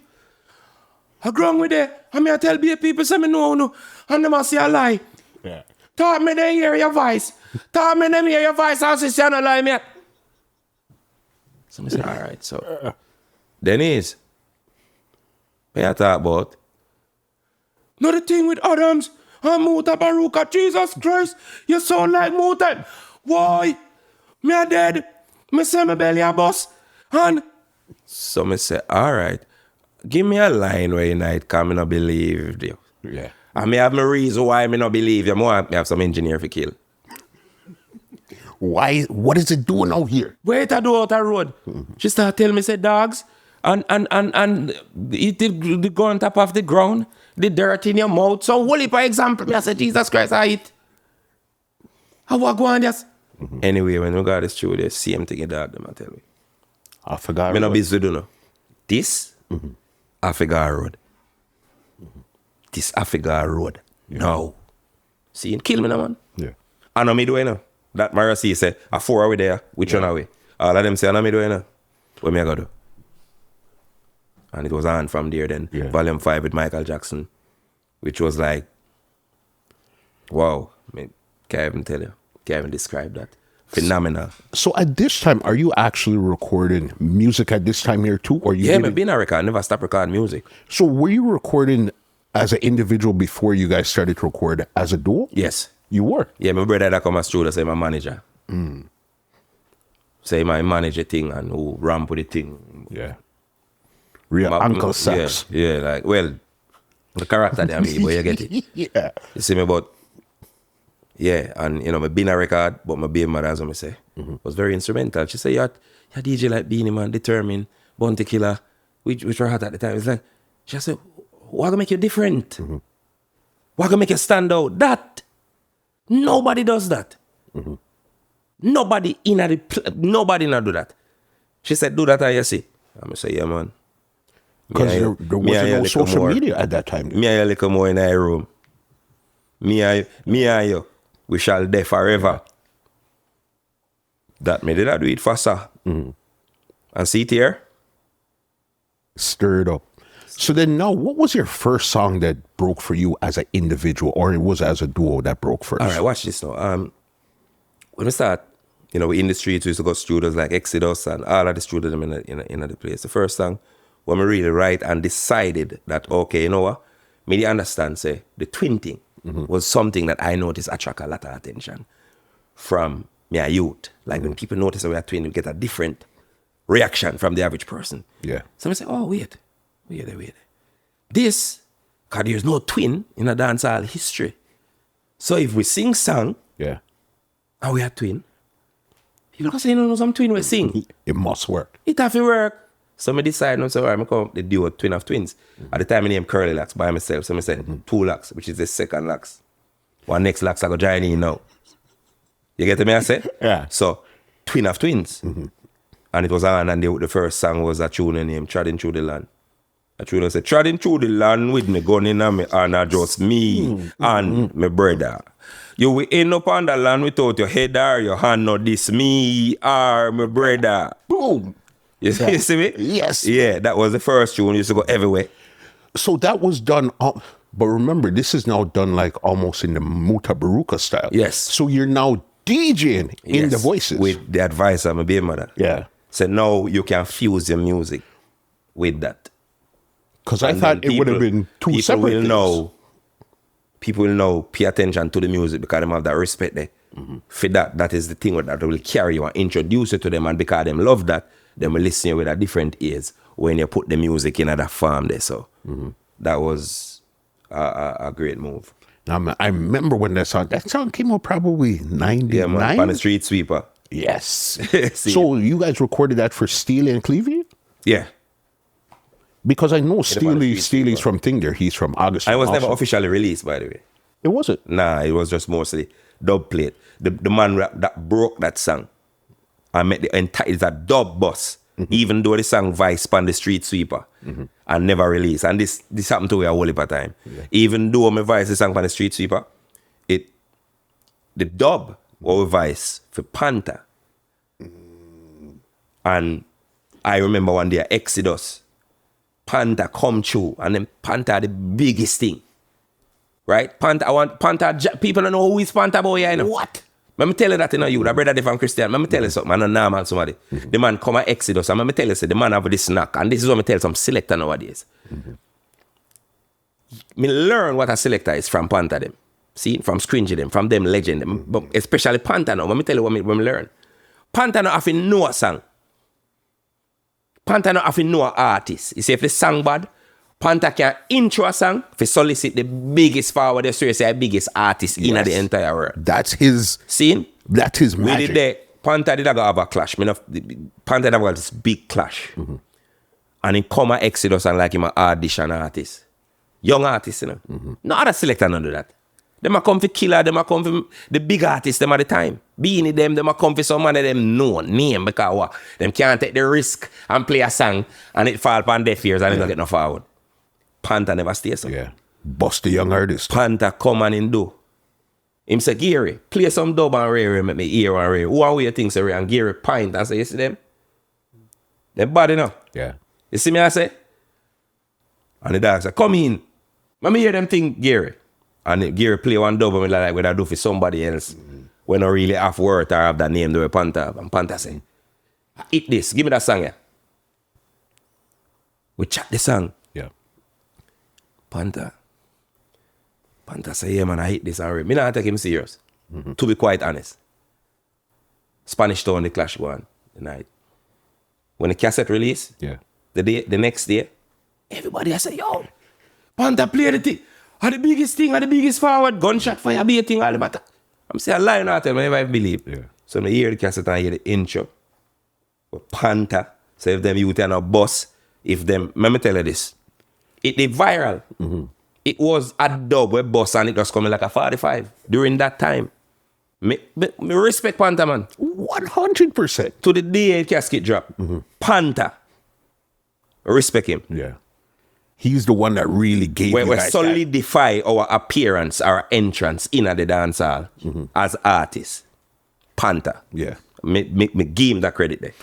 I grown with it. I mean, I tell people, say me no, and them I say a lie. Yeah. Talk me them hear your voice. Talk me them hear your voice, I'll say you no lie me. So I say, all right, so. Denise, what you talk about? No, the thing with Adams and Muta Baruka, Jesus Christ, you sound like Muta. Why? Me a dead. Me say my belly a bust. And so me say, all right, give me a line where you night come and I believe you. Yeah. I may have my reason why I not believe you. I have some engineer for kill. Why? What is it doing out here? Wait I do out the road. She start tell me, say, dogs, and it did go on top of the ground, the dirt in your mouth. So, holy, for example, I said, Jesus Christ, I eat. How I go on this? Anyway, when we got this through, the same thing you dog, them I tell me. I forgot. Me no busy do no. This, Africa Road. This Africa Road. No. See, it kill me now, man. Yeah. I know me do it now. That Mara see say, a 4 away there, which one away? All of them say, I know me do it now. What me I gotta do? And it was on from there then. Yeah. Volume 5 with Michael Jackson, which was like, wow. I mean, can't even tell you. Can't even describe that. Phenomenal. So at this time, are you actually recording music at this time here too? Or you? Yeah, I've been a record. Never stop recording music. So were you recording as an individual before you guys started to record as a duo? Yes. You were? Yeah, my brother that come as studio say my manager. Say my manager thing and who ramp with the thing. Yeah. Real Uncle Sax. Yeah, like, well, the character there, me, but you get it. Yeah. You see me, but, yeah, and, you know, my been a record, but my baby mother, as I say, was very instrumental. She said, you're DJ like Beanie Man, Determined, Bounty Killer, which were hot at the time. It's like, she said, what gonna make you different? What gonna make you stand out? That. Nobody does that. Nobody nobody not do that. She said, do that and you see. I'm gonna say, yeah, man. Because there wasn't no social media at that time. Me and you little more in our room. Me and you, we shall there forever. That me did I do it faster. And see it here? Stirred up. So then now, what was your first song that broke for you as an individual, or it was as a duo that broke first? All right, watch this now. When we start, you know, we in the streets, we used to go to studios like Exodus and all of the studios in the place. The first song, when we really write and decided that, okay, you know what? Me understand, say, the twin thing was something that I noticed attract a lot of attention from me a youth. Like when people notice that we are twin, we get a different reaction from the average person. Yeah. So I say, oh, wait. This, because there's no twin in a dancehall history. So if we sing song, Yeah. and we are twin, people can say, you know, some twin we sing. It must work. It have to work. So I decide, no, so I'm going to do a twin of twins. At the time, I named CURLY LOXX by myself. So I said, Tu-Loxx, which is the second LOXX. One next LOXX I go join in now. You get me, I say? Yeah. So, twin of twins. And it was on, and the first song was a tune named Treading Through the Land. A tune said, Treading through the land with me gun in me and just me and my brother. You will end up on the land without your head or your hand, not this me or my brother. Boom. You see me? Yes. Yeah, that was the first tune. Used to go everywhere. So that was done, but remember, this is now done like almost in the Muta Baruka style. Yes. So you're now DJing in the voices. With the advice of my baby mother. Yeah. So now you can fuse your music with that. Because I thought it would have been two separate things. People will know, pay attention to the music because they have that respect there. For that is the thing that will carry you and introduce you to them, and because them love that, they will listen to you with a different ears when you put the music in that form there. So that was a great move. I remember when that song came out probably 99. Yeah, man, on the Street Sweeper. Yes. So you guys recorded that for Steely and Clevie? Yeah. Because I know Steely's from thing there. He's from August. I was never officially released, by the way. It wasn't? Nah, it was just mostly dub plate. The man that broke that song, I met the entire, it's a dub boss, even though the song Vice on the Street Sweeper, and never released. And this happened to me a whole heap of time. Yeah. Even though my Vice the song on the Street Sweeper, the dub was Vice for Panther. And I remember one day, Exodus, Panther come through, and then Panther the biggest thing. Right? Panther, people don't know who is Panther boy, you know. What? Let me tell you that, you know, you, the brother they from Christian. Let me tell you something, I'm not normal somebody. The man come at Exodus, and let me tell you, the man have this knack, and this is what I tell some selector nowadays. Me learn what a selector is from Panther them. See, from Scringy them, from them legend them. But especially Panther now, let me tell you what me learn. Panther not have to know a song. Panther not have to know an artist. You see, if the song bad, Panther can intro a song to solicit the biggest forward, the say biggest artist in the entire world. That's his. See? That's his magic. We did that. Panther did have a clash. Panther did have this big clash. And he come at Exodus and like him an audition artist. Young artist, you know. No other selector don't do that. Them a come for Killer, them a come for the big artists, them at the time. Being them a come for some man of them known name because what? Them can't take the risk and play a song and it fall upon deaf ears and they don't get no forward. Panther never stays so. Yeah. Bust the young artist. Panther come and him do. Him say, Gary, play some dub and Ray, make me hear and Ray. Who are we things Ray? And Gary pint and say, you see them? They're bad enough. Yeah. You see me I say? And the dog say, come in. Let me hear them think, Gary. And Gary play one dub and me like what I do for somebody else. When I really have word or have that name the Panther. And Panther say, eat this, give me that song here. We chat the song. Yeah. Panther say, yeah man, I hate this already. Me not take him serious. To be quite honest. Spanish Town, the clash go on the night. When the cassette release, the next day, everybody I say, yo, Panther play the thing. And the biggest thing, and the biggest forward, gunshot fire, beating, all the matter. I'm saying, I lie not tell me, never I believe. Yeah. So I hear the cassette and I hear the intro. But Panther, so if them youth and a boss, if them, let me tell you this, it did viral. It was a dub with boss and it was coming like a 45 during that time. Me respect Panther, man. 100%. To the day casket drop. Panther. Respect him. Yeah. He's the one that really gave we you guys solidify our appearance, our entrance in the dance hall as artists. Panther. Yeah. Me give him that credit there.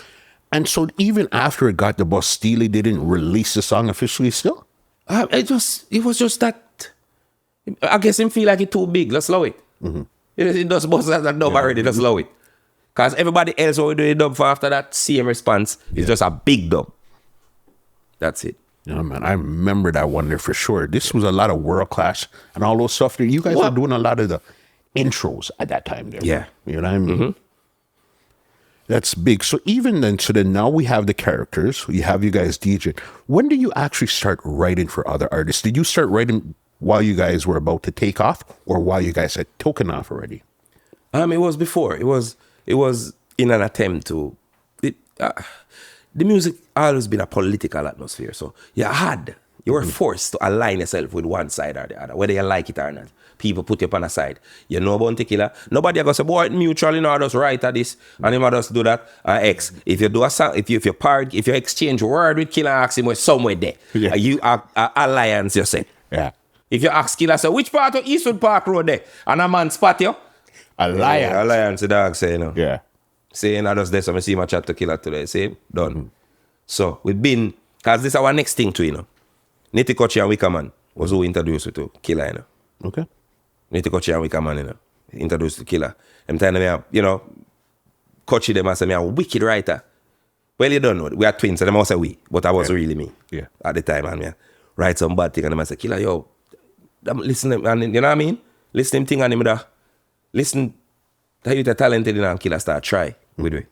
And so even after it got the bus, Steely didn't release the song officially still? It was just that, I guess him feel like it's too big. Let's slow it. It does bust that dub already, let's slow it. Because everybody else who do the dub for after that same response is just a big dub. That's it. Yeah, man, I remember that one there for sure. This was a lot of world class and all those stuff there. You guys were doing a lot of the intros at that time there. Yeah. You know what I mean? That's big. So even then, now we have the characters. We have you guys DJ. When did you actually start writing for other artists? Did you start writing while you guys were about to take off or while you guys had taken off already? It was before. It was in an attempt to... the music always been a political atmosphere. So you were forced to align yourself with one side or the other, whether you like it or not. People put you on a side. You know about Killer. Nobody going to say, boy, mutual, you know, just write at this, and him just do that. X. If you do a song, if you exchange word with Killer, ask him where somewhere there. You are alliance, you say. Yeah. If you ask Killer, say, which part of Eastwood Park Road there? And a man spot you. Alliance. Yeah, alliance, the dog say, you know. Yeah. Saying I just there, so I see my chat to Killer today. See, done. So we've been, because this is our next thing too, you know. Nitty Kochi and Wickerman was who introduced you to Killer, you know. Okay. Nitty Kochi and Wickerman, you know, introduced to Killer. I'm telling them, you know, Kochi them and say, I'm a wicked writer. Well, you don't know. We are twins, so they must say we, but I was really me. Yeah. At the time, and write some bad thing, and I say, Killer, yo, listen, and you know what I mean? Listen to him thing, and him da, listen, that you're talented, and Killer start try with me.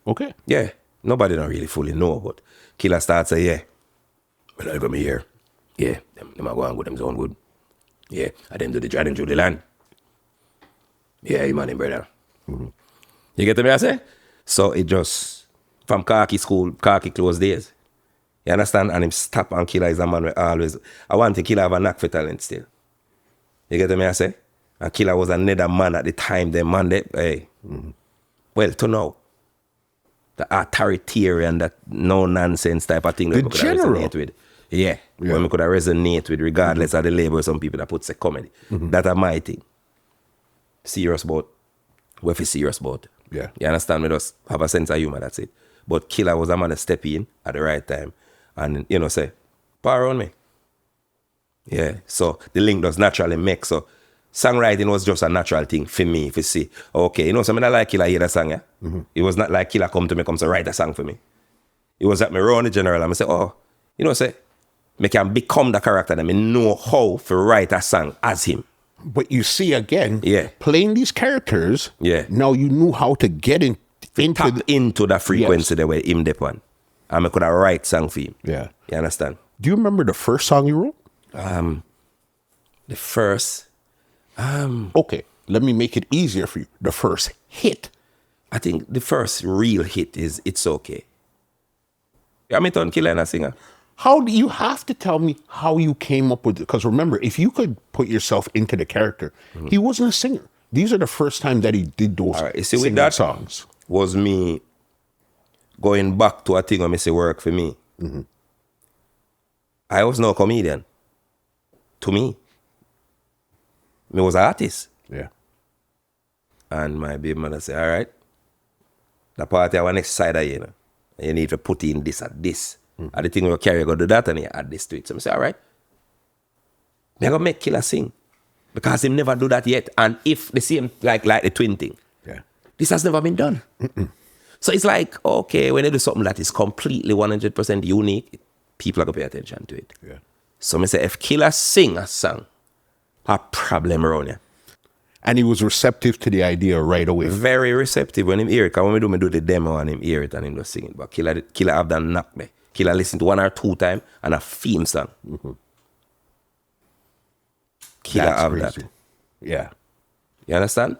Okay. Yeah. Nobody don't really fully know, but Killer starts say, yeah, well, I got me here. Yeah, them are going good, them zone good. Yeah, I them do the land. Yeah, you man, brother. You get me, I say? So it just, from Khaki school, Khaki close days. You understand? And him stop and Killer is a man who always, I want to Killer have a knack for talent still. You get me, I say? And Killer was another man at the time, the man that, hey, well, to know. The authoritarian, that no nonsense type of thing. The general. With. Yeah. When we could resonate with, regardless of the label, some people that put say comedy. That are my thing. Serious about what we serious about. Yeah. You understand? We just have a sense of humor, that's it. But Killer was a man to step in at the right time and, you know, say, power on me. Yeah, so the link does naturally make. So songwriting was just a natural thing for me. If you see, okay, you know, so I don't like Killer hear the song, yeah? It was not like Killer come to me, come to write a song for me. It was at me around the general and I say, oh, you know, say, me can become the character and I know how to write a song as him. But you see again, Yeah. playing these characters, Yeah. now you knew how to get into the frequency the way him dep on. And I could have write song for him. Yeah. You understand? Do you remember the first song you wrote? The first, Okay, let me make it easier for you. The first hit. I think the first real hit is It's Okay. I'm a ton killer and a singer. How do you have to tell me how you came up with it? Because remember, if you could put yourself into the character, he wasn't a singer. These are the first time that he did those All right, you see, with singing that songs. was me going back to a thing where I say work for me. I was no comedian. To me. Me was an artist. Yeah. And my baby mother said, all right, the party I want next side of you, you know. You need to put in this and this. And the thing we'll carry, go do that and you add this to it. So I say, all right. I'm going to make Killer sing. Because him never do that yet. And if the same, like the twin thing, Yeah. this has never been done. So it's like, okay, when they do something that is completely 100% unique, people are going to pay attention to it. Yeah. So I say, if Killer sing a song, a problem around here. And he was receptive to the idea right away. Very receptive when him hear it. Because when me do the demo and him hear it and him just sing it. But Killer have that knock there. Killer listen to 1 or 2 times and a theme song. Killer That's have crazy. that. Yeah. You understand?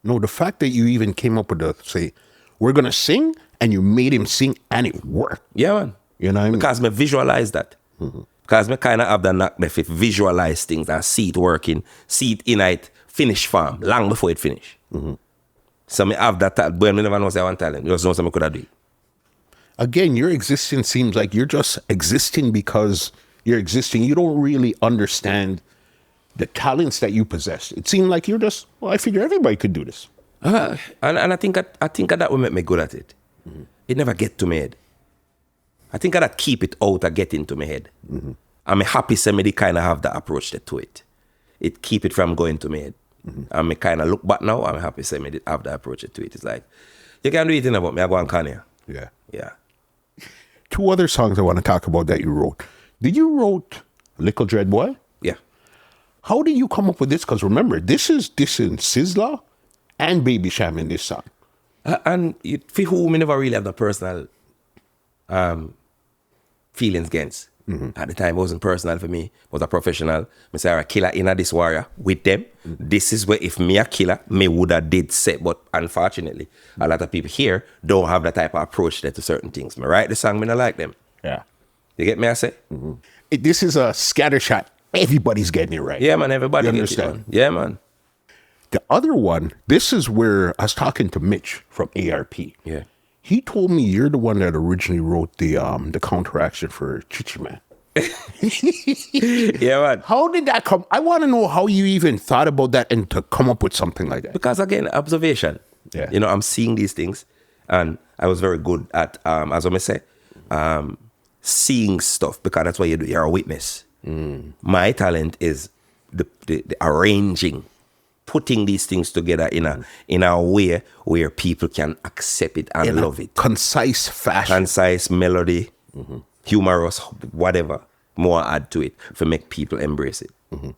No, the fact that you even came up with the say, we're gonna sing, and you made him sing and it worked. Yeah, man. You know what I mean? Because me visualize that. Because me kind of have the knack there to visualize things and see it working, see it in it finish form, long before it finish. So me have that talent. But I never know say I want talent. You just know something I could have do it. Again, your existence seems like you're just existing because you're existing. You don't really understand the talents that you possess. It seemed like you're just, well, I figure everybody could do this. And I think that will make me good at it. It never get to my head. I think that keep it out of get into my head. I'm happy somebody kind of have the approach to it. It keep it from going to my head. I'm kind of look back now, I'm happy somebody have the approach to it. It's like, you can do it about me, I go and can you. Yeah. Yeah. 2 other songs I want to talk about that you wrote. Did you wrote Little Dread Boy? Yeah. How did you come up with this? Because remember, this is in Sizzla and Baby Sham in this song. And for whom me never really have the personal feelings against. At the time, it wasn't personal for me. It was a professional. I say, all right, Killer in this warrior with them. This is where if me a killer, me would have did say. But unfortunately, a lot of people here don't have that type of approach to certain things. Me write the song, me not like them. Yeah. You get me, I say? This is a scatter shot. Everybody's getting it right. Yeah, man, everybody You gets it, understand? man. Yeah, man. The other one, this is where I was talking to Mitch from ARP. Yeah. He told me you're the one that originally wrote the counteraction for Chichi Man. Yeah, man. How did that come? I want to know how you even thought about that and to come up with something like that. Because again, observation. Yeah. You know, I'm seeing these things, and I was very good at, as I may say, seeing stuff, because that's what you do. You're a witness. My talent is the arranging, putting these things together in a way where people can accept it and love it. Concise fashion. Concise melody, humorous, whatever. More add to it to make people embrace it.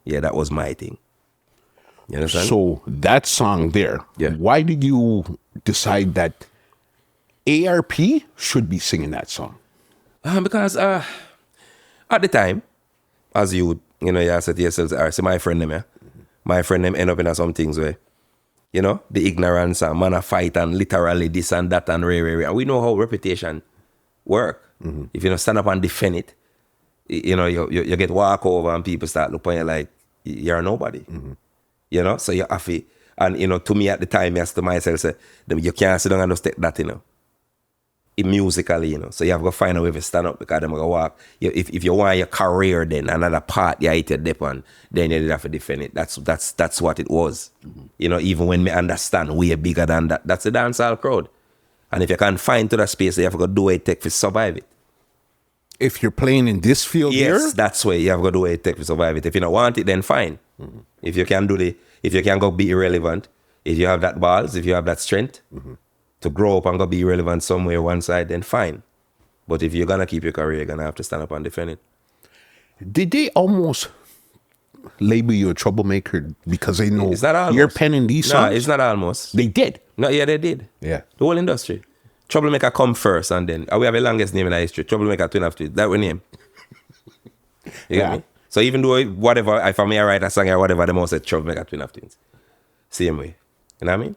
Yeah, that was my thing. You understand? So that song there, Yeah. why did you decide that ARP should be singing that song? Because at the time, as you said to yourselves, I say my friend them, yeah. My friend them end up in some things where, the ignorance and man a fight and literally this and that and rare. And we know how reputation work. If you don't stand up and defend it, you get walk over and people start looking at you like you're nobody. So you have to, and to me at the time, I asked to myself, say, you can't sit down and just take that, musically, so you have to find a way to stand up, because them go walk. If you want your career, then another part you hit your dip on, then you have to defend it. That's what it was. Even when me understand way bigger than that. That's a dancehall crowd. And if you can't find to that space, you have to go do what it takes to survive it. If you're playing in this field Yes, here? that's why you have to go do what it takes to survive it. If you don't want it, then fine. If you can if you can go be irrelevant, if you have that balls, if you have that strength to grow up and go be irrelevant somewhere one side, then fine. But if you're gonna keep your career, you're gonna have to stand up and defend it. Did they almost label you a troublemaker because they know It's not almost. you're penning these No, songs? it's not almost. They did. No, yeah, they did. Yeah. The whole industry. Troublemaker come first, and then we have the longest name in our history. Troublemaker twin after it. That we name. You get me? So even though whatever, if I may write a song or whatever, they must say Troublemaker twin after it. Same way. You know what I mean?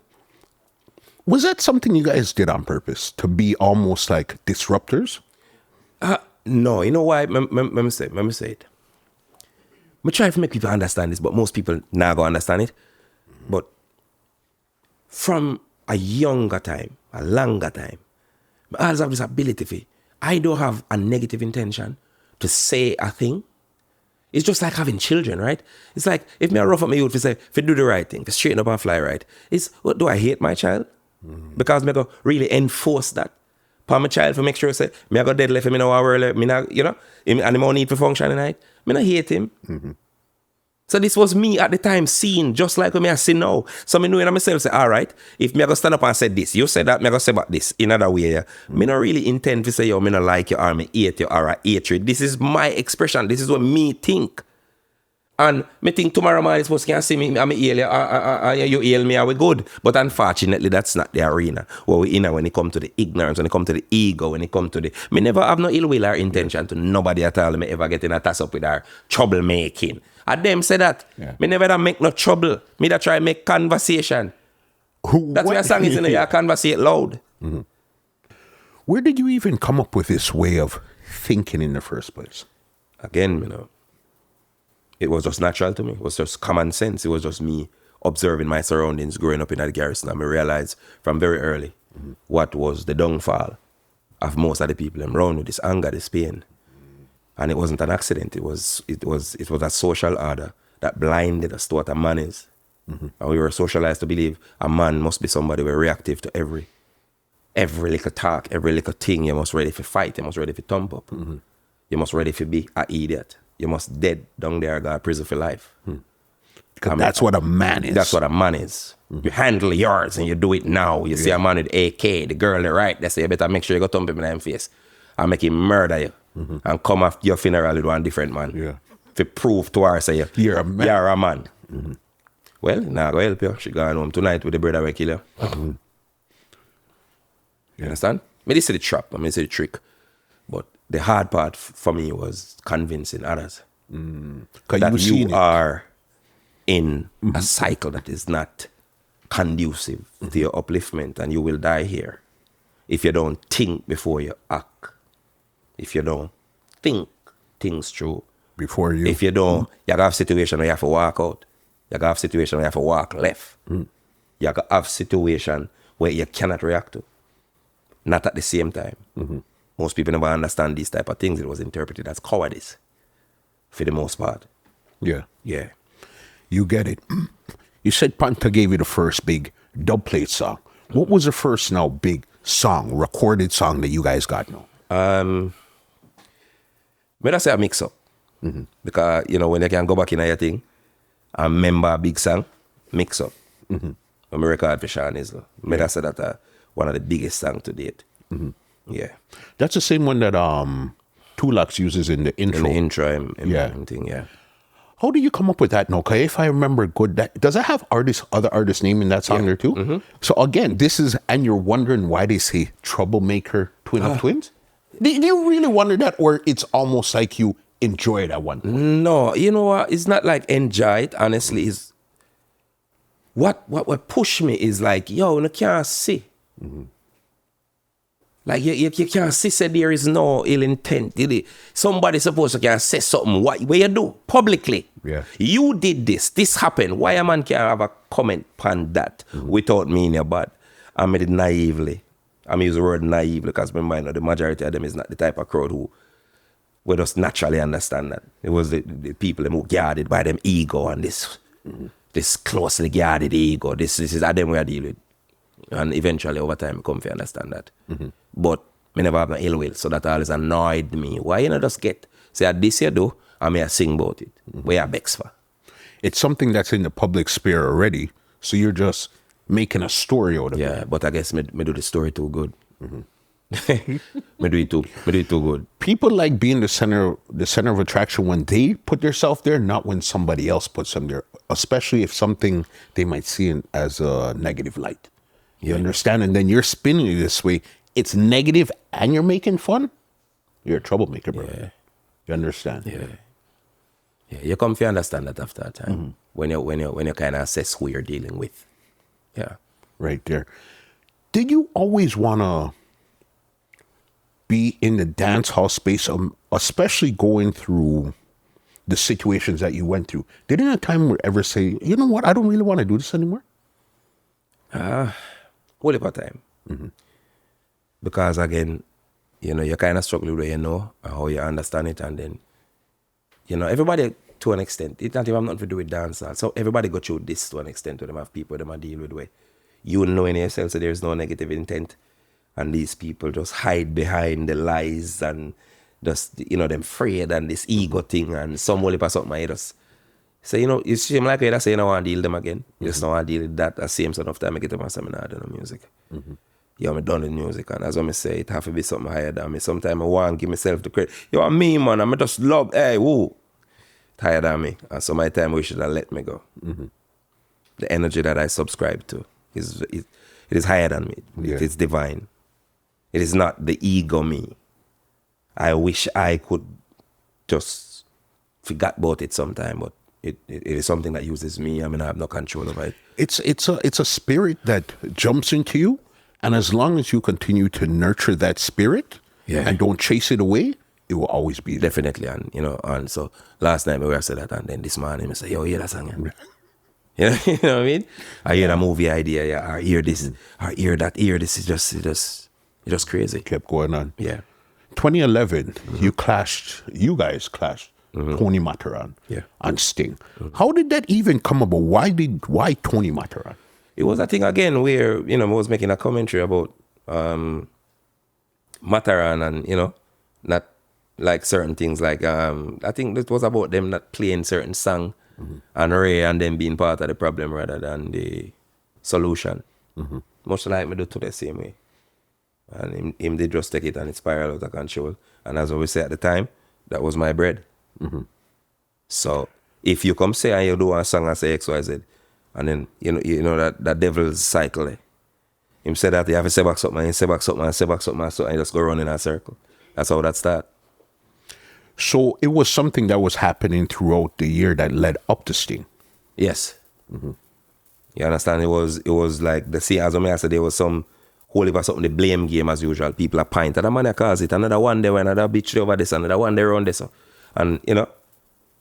Was that something you guys did on purpose to be almost like disruptors? No, you know why? Let me say it. I try to make people understand this, but most people now go understand it. But from a younger time, a longer time, I always have this ability for, I don't have a negative intention to say a thing. It's just like having children, right? It's like, if me a rough up my youth, if I do the right thing, to straighten up and fly right, it's, what, do I hate my child? Because me go really enforce that. For my child, to make sure, say, me I go deadlift him in our world, me not, you know, and him more need for function tonight. Me not hate him. So this was me at the time seeing, just like when I see now. So me knowing myself, say, all right, if me I go stand up and say this, you said that, me I go say about this in another way. Yeah. Me not really intend to say, yo, me not like you or me hate you or I hate you. This is my expression. This is what me think. And me think tomorrow morning supposed to see me, I'm heal you, you heal me, are we good? But unfortunately, that's not the arena where we in when it come to the ignorance, when it come to the ego, when it come to the... Me never have no ill will or intention to nobody at all. Me ever get in a task up with our troublemaking. And them say that. Yeah. Me never make no trouble. Me that try make conversation. That's why a song is in there, you conversate loud. Where did you even come up with this way of thinking in the first place? Again, you know, it was just natural to me. It was just common sense. It was just me observing my surroundings growing up in that garrison. And I realized from very early what was the downfall of most of the people around with this anger, this pain. And it wasn't an accident. It was a social order that blinded us to what a man is. And we were socialized to believe a man must be somebody who is reactive to every little talk, every little thing. You must ready for fight. You must ready for thump up. You must ready for be an idiot. You must dead down there, go to prison for life. Because that's what a man is. That's what a man is. You handle yours and you do it now. You see a man with AK, the girl on the right, they say you better make sure you go thump him in the face and make him murder you. And come after your funeral with one different man. Yeah. To prove to her, say you're a man. You're a man. Well, now go help you. She going home tonight with the brother will kill you. You understand? Me this is the trap, I mean this is the trick. But the hard part for me was convincing others that you are in a cycle that is not conducive to your upliftment, and you will die here if you don't think before you act. If you don't think things through. Before you... If you don't, you have a situation where you have to walk out. You have a situation where you have to walk left. You have a situation where you cannot react to. Not at the same time. Most people never understand these type of things. It was interpreted as cowardice for the most part. Yeah. Yeah. You get it. You said Panther gave you the first big dubplate song. What was the first now big song, recorded song that you guys got now? May I say a mix up? Because, you know, when you can go back in your thing and remember a big song, mix up. When we record for Sean Isla, may I say that one of the biggest songs to date. Yeah. That's the same one that Tu-Loxx uses in the intro. In the intro, thing, yeah. How do you come up with that now? Okay, if I remember good, does it have other artist name in that song there too? So again, this is, and you're wondering why they say troublemaker twin of twins? Do you really wonder that, or it's almost like you enjoy it at one point? No, you know what? It's not like enjoy it, honestly. Is what push me is like, yo, you can't see. Like you can't see say there is no ill intent. Somebody supposed to can say something. What you do publicly? Yeah. You did this. This happened. Why a man can't have a comment on that without meaning your bad? I made it naively. I use the word naively because remember, you know, the majority of them is not the type of crowd who would just naturally understand that. It was the people who guarded by them ego and this closely guarded ego. This is how them we are dealing with. And eventually, over time, I come to understand that. But I never have no ill will, so that always annoyed me. Why you not just get, say, this you do, I may sing about it. Where you begs for? It's something that's in the public sphere already, so you're just making a story out of it. Yeah, but I guess me do the story too good. me do it too good. People like being the center of attraction when they put themselves there, not when somebody else puts them there, especially if something they might see as a negative light. You understand? And then you're spinning it this way. It's negative and you're making fun. You're a troublemaker, bro. Yeah. You understand? Yeah, you come to understand that after a time. When you kind of assess who you're dealing with. Yeah. Right there. Did you always want to be in the dance hall space, especially going through the situations that you went through? Did any time ever say, you know what, I don't really want to do this anymore? Whole heap of time. Because again, you kind of struggle with and how you understand it, and then, everybody to an extent, it's not even have nothing to do with dancehall. So everybody go through this to an extent, to them have people them deal with where you know in yourself so there's no negative intent. And these people just hide behind the lies and just, them afraid and this ego thing and some whole heap of something I just say, you seem like you say you don't want to deal with them again. You just don't want to deal with that. The same sort of time I get up and say, I'm not doing music. I'm done with music. And as I say, it have to be something higher than me. Sometimes I want to give myself the credit. Me, man. I'm just love, hey, woo. Higher than me. And so my time we should have let me go. The energy that I subscribe to it is higher than me. Yeah. It is divine. It is not the ego me. I wish I could just forget about it sometime, but it is something that uses me. I mean, I have no control over it. It's a spirit that jumps into you, and as long as you continue to nurture that spirit and don't chase it away, it will always be there. Definitely, and and so last night I said that, and then this morning I said, yo, hear that song? You know what I mean? I hear a movie idea, I hear this, I hear that, this is just crazy. Kept going on. Yeah. 2011, you guys clashed, Tony Matterhorn and Sting. How did that even come about? Why Tony Matterhorn? It was a thing again where, I was making a commentary about Matterhorn and, not like certain things like, I think it was about them not playing certain song and Ray and them being part of the problem rather than the solution. Much like me do to the same way. And him did just take it and it spiraled out of control. And as I always say at the time, that was my bread. So if you come say and you do a song and say X, Y, Z, and then you know that devil's cycle. Him said that you have to say back something and say back something and say back something and just go around in a circle. That's how that started. So it was something that was happening throughout the year that led up to Sting. Yes. You understand? It was like as I said, there was some whole heap of something, the blame game as usual. People are pint. And a man cause it. Another one there, another bitch over this, another one there on this. And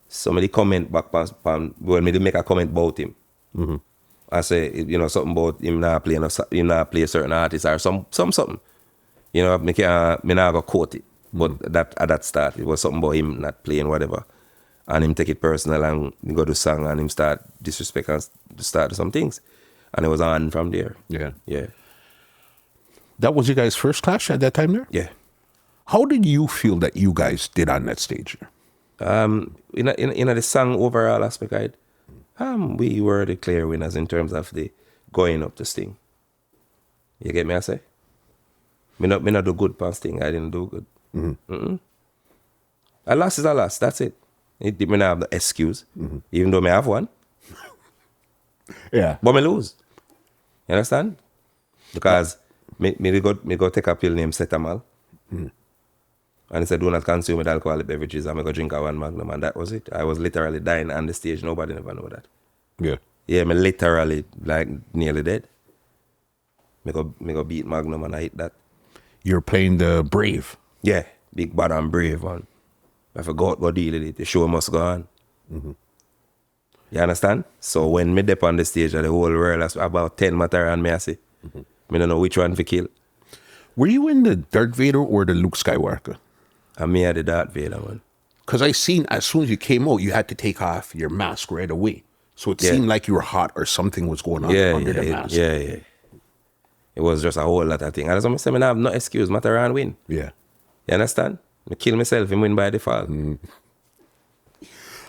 somebody comment back when me make a comment about him. I say, something about him not playing, him not play a certain artist or something. Me not go quote it. But that at that start, it was something about him not playing whatever. And him take it personal and go to song and him start disrespect and start some things. And it was on from there. Yeah. That was you guys' first clash at that time there? Yeah. How did you feel that you guys did on that stage there? In the song overall aspect, we were the clear winners in terms of the going up to Sting. You get me, I say? Me not do good past Sting. I didn't do good. A loss is a loss. That's it. Me not have the excuse, even though me have one. Yeah. But me lose. You understand? Because me go take a pill named Cetamal. And he said, do not consume with alcoholic beverages. I'm going to drink a one Magnum. And that was it. I was literally dying on the stage. Nobody never know that. Yeah. Yeah, me literally like nearly dead. Me go beat Magnum and I hit that. You're playing the brave. Yeah, big bad and brave one. I forgot what deal with it. The show must go on. You understand? So when me dip on the stage, the whole world has about 10 matter and me I say, me don't know which one to kill. Were you in the Darth Vader or the Luke Skywalker? And me had the Darth Vader one. Because I seen as soon as you came out, you had to take off your mask right away. So it seemed like you were hot or something was going on under the mask. It was just a whole lot of things. And as I say, I have no excuse. Matterhorn win. Yeah. You understand? I kill myself and win by default.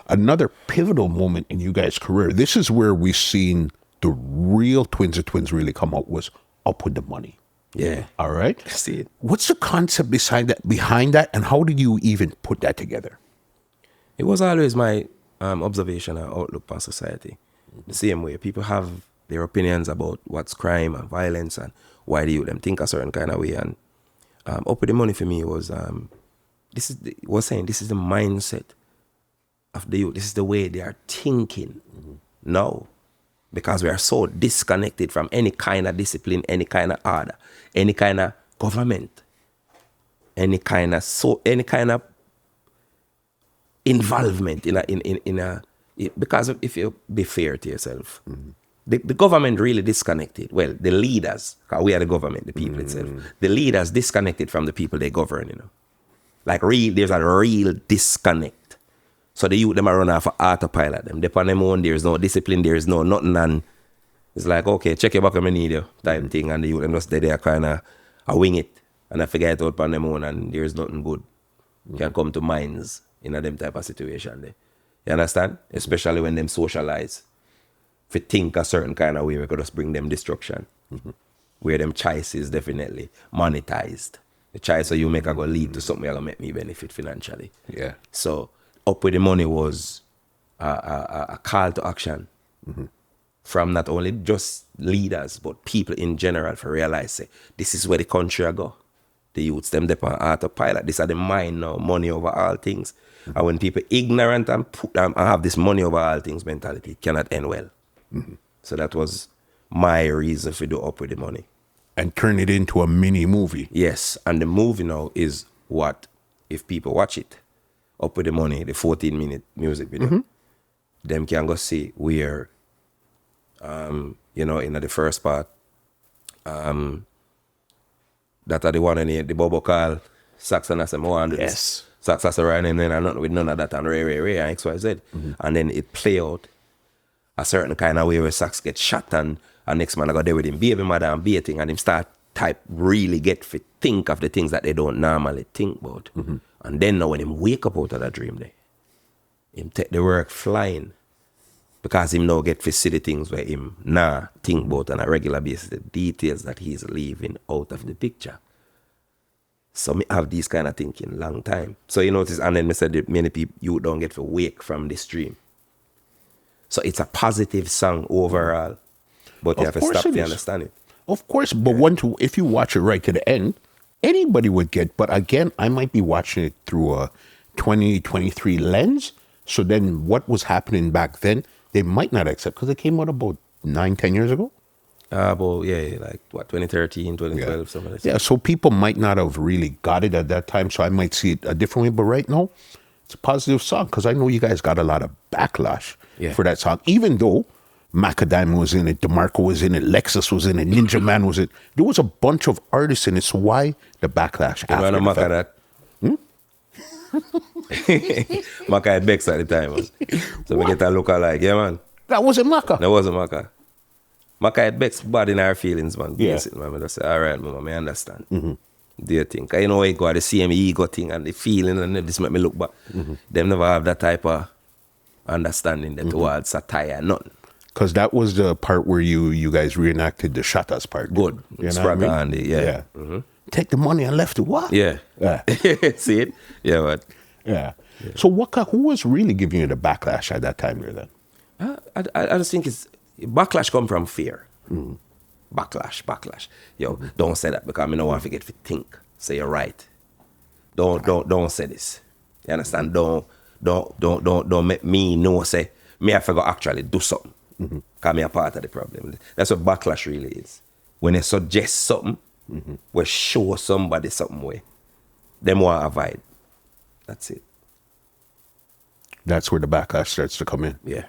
Another pivotal moment in you guys' career. This is where we've seen the real Twins of Twins really come out, was Up With The Money. Yeah. All right. See it. What's the concept behind that, and how did you even put that together? It was always my observation and outlook on society. The same way people have their opinions about what's crime and violence and why the youth them think a certain kind of way. And Up With The Money for me was this is the mindset of the youth. This is the way they are thinking now, because we are so disconnected from any kind of discipline, any kind of order, any kind of government, any kind of involvement because if you be fair to yourself, the government really disconnected. Well, the leaders, because we are the government, the people itself, the leaders disconnected from the people they govern, Like there's a real disconnect. So the youth them are run off of autopilot. Them depend on them own, there's no discipline, there's no nothing, and it's like, okay, check your back, I need you type thing, and the youth them just they are kind of wing it and I forget out on them own, and there's nothing good can come to minds in a them type of situation there. You understand? Especially when them socialize. If you think a certain kind of way, we could just bring them destruction. Where them choices definitely monetized. The choice that you make are going to lead to something that will make me benefit financially. Yeah. So Up With The Money was a call to action from not only just leaders, but people in general, for realize, say, this is where the country go. The youths, them depend on autopilot. This are the mind now, money over all things. And when people ignorant and have this money over all things mentality, it cannot end well. So that was my reason for do Up With The Money. And turn it into a mini movie. Yes, and the movie now is what, if people watch it, Up With The Money, the 14-minute music video, them can go see where, in the first part, that are the one in the bubble call Saxon as a more Yes. Sax as a right and then not with none of that and Ray and XYZ. And then it play out a certain kind of way where Sax gets shot and next man I got there with him baby mother and baiting and him start type really get fit think of the things that they don't normally think about. And then now when him wake up out of that dream there, him take the work flying. Because him now get to see the things where him think about on a regular basis, the details that he's leaving out of the picture. So me have these kind of thinking long time. So you notice, and then me said that many people, you don't get to wake from this dream. So it's a positive song overall. But you have to stop to understand it. Of course, but if you watch it right to the end, anybody would get, but again, I might be watching it through a 2023 lens. So then what was happening back then, they might not accept, because it came out about 9-10 years ago. Like what, 2013, 2012, something like that. Yeah, so people might not have really got it at that time, so I might see it a different way. But right now, it's a positive song, because I know you guys got a lot of backlash for that song. Even though Macadam was in it, DeMarco was in it, Lexus was in it, Ninja Man was in it. There was a bunch of artists in it, so why the backlash after the fact? Maka had Bex at the time. So we get a look like, yeah, man. That wasn't Maka. That wasn't Maka. Maka had Bex bad in our feelings, man. Yeah. Basic, man. I just say, all right, mama, I understand. Do you think? You know, I got the same ego thing and the feeling, and this make me look back. Them never have that type of understanding that towards satire, nothing. Because that was the part where you guys reenacted the Shatas part. Good. You know what I mean? Yeah. Take the money and left it. What? Yeah. See it? Yeah, what? Yeah. So who was really giving you the backlash at that time there then? I just think backlash come from fear. Backlash. Yo, don't say that because I don't want to forget to think. Say you're right. Don't say this. You understand? Don't make me know say me I forgot actually do something. Because me a part of the problem. That's what backlash really is. When they suggest something, we show somebody something way, them want to avoid. That's it. That's where the backlash starts to come in. Yeah.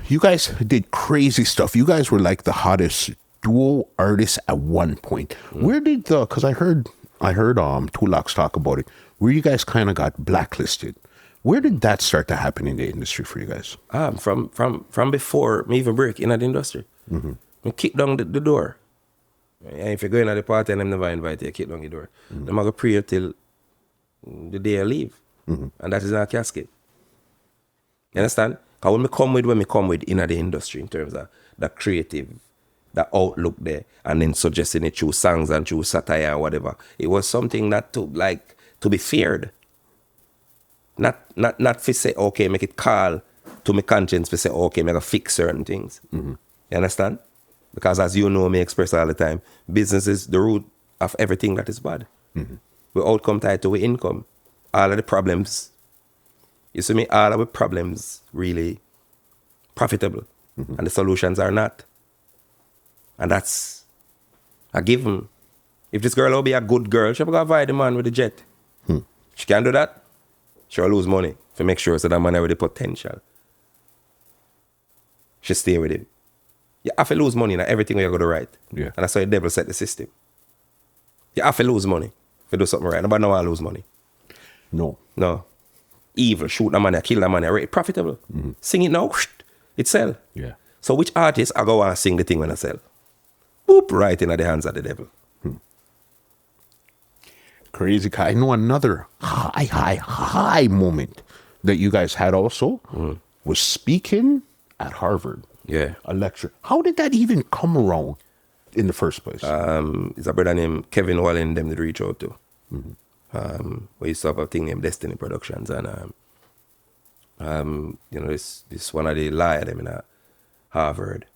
You guys did crazy stuff. You guys were like the hottest duo artists at one point. Where did because I heard Tu-Loxx talk about it, where you guys kind of got blacklisted. Where did that start to happen in the industry for you guys? From before me even break in the industry. We kicked down the door. And if you go in at the party and them never invite you, kick down the door. Them are going to pray till the day I leave. And that is in a casket. You understand? Because when me come with in the industry in terms of the creative, the outlook there, and then suggesting it through songs and through satire and whatever, it was something that to be feared. Not to say, okay, make it call to my conscience to say, okay, make a fix certain things. You understand? Because as you know, me express all the time, business is the root of everything that is bad. We outcome tied to our income. All of the problems, you see me, all of the problems really profitable. And the solutions are not. And that's a given. If this girl will be a good girl, she'll go avoid the man with the jet. She can't do that. She'll lose money to make sure so that man have the potential. She stay with him. You have to lose money in everything you're going to write. Yeah. And that's why the devil set the system. You have to lose money if you do something right. Nobody know how to lose money. No. Evil, shoot the money, kill the money, right? Profitable. Sing it now, it sell. Yeah. So which artist I go and sing the thing when I sell? Boop, right in the hands of the devil. Crazy. I know another high moment that you guys had also was speaking at Harvard. Yeah. A lecture. How did that even come around in the first place? It's a brother named Kevin Wallen, them did reach out to. We used to have a thing named Destiny Productions, and you know, this one of the liar them in Harvard.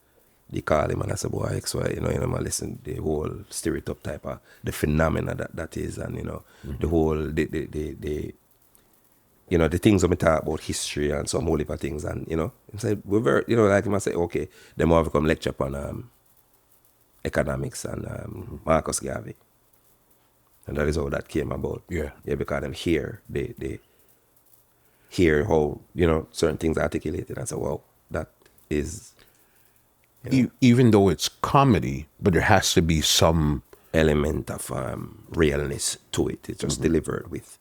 They call him and I say, boy, XY, you know, listen, the whole stereotype type of the phenomena that is, and you know, the whole the you know, the things we talk about history and some whole heap of things, and you know, say we're very, you know, like him I say, okay, them have come lecture upon economics and Marcus Garvey. And that is how that came about. Yeah, because them hear they hear how, you know, certain things are articulated and say, wow, that is, you know, even though it's comedy, but there has to be some element of realness to it. It's just delivered with.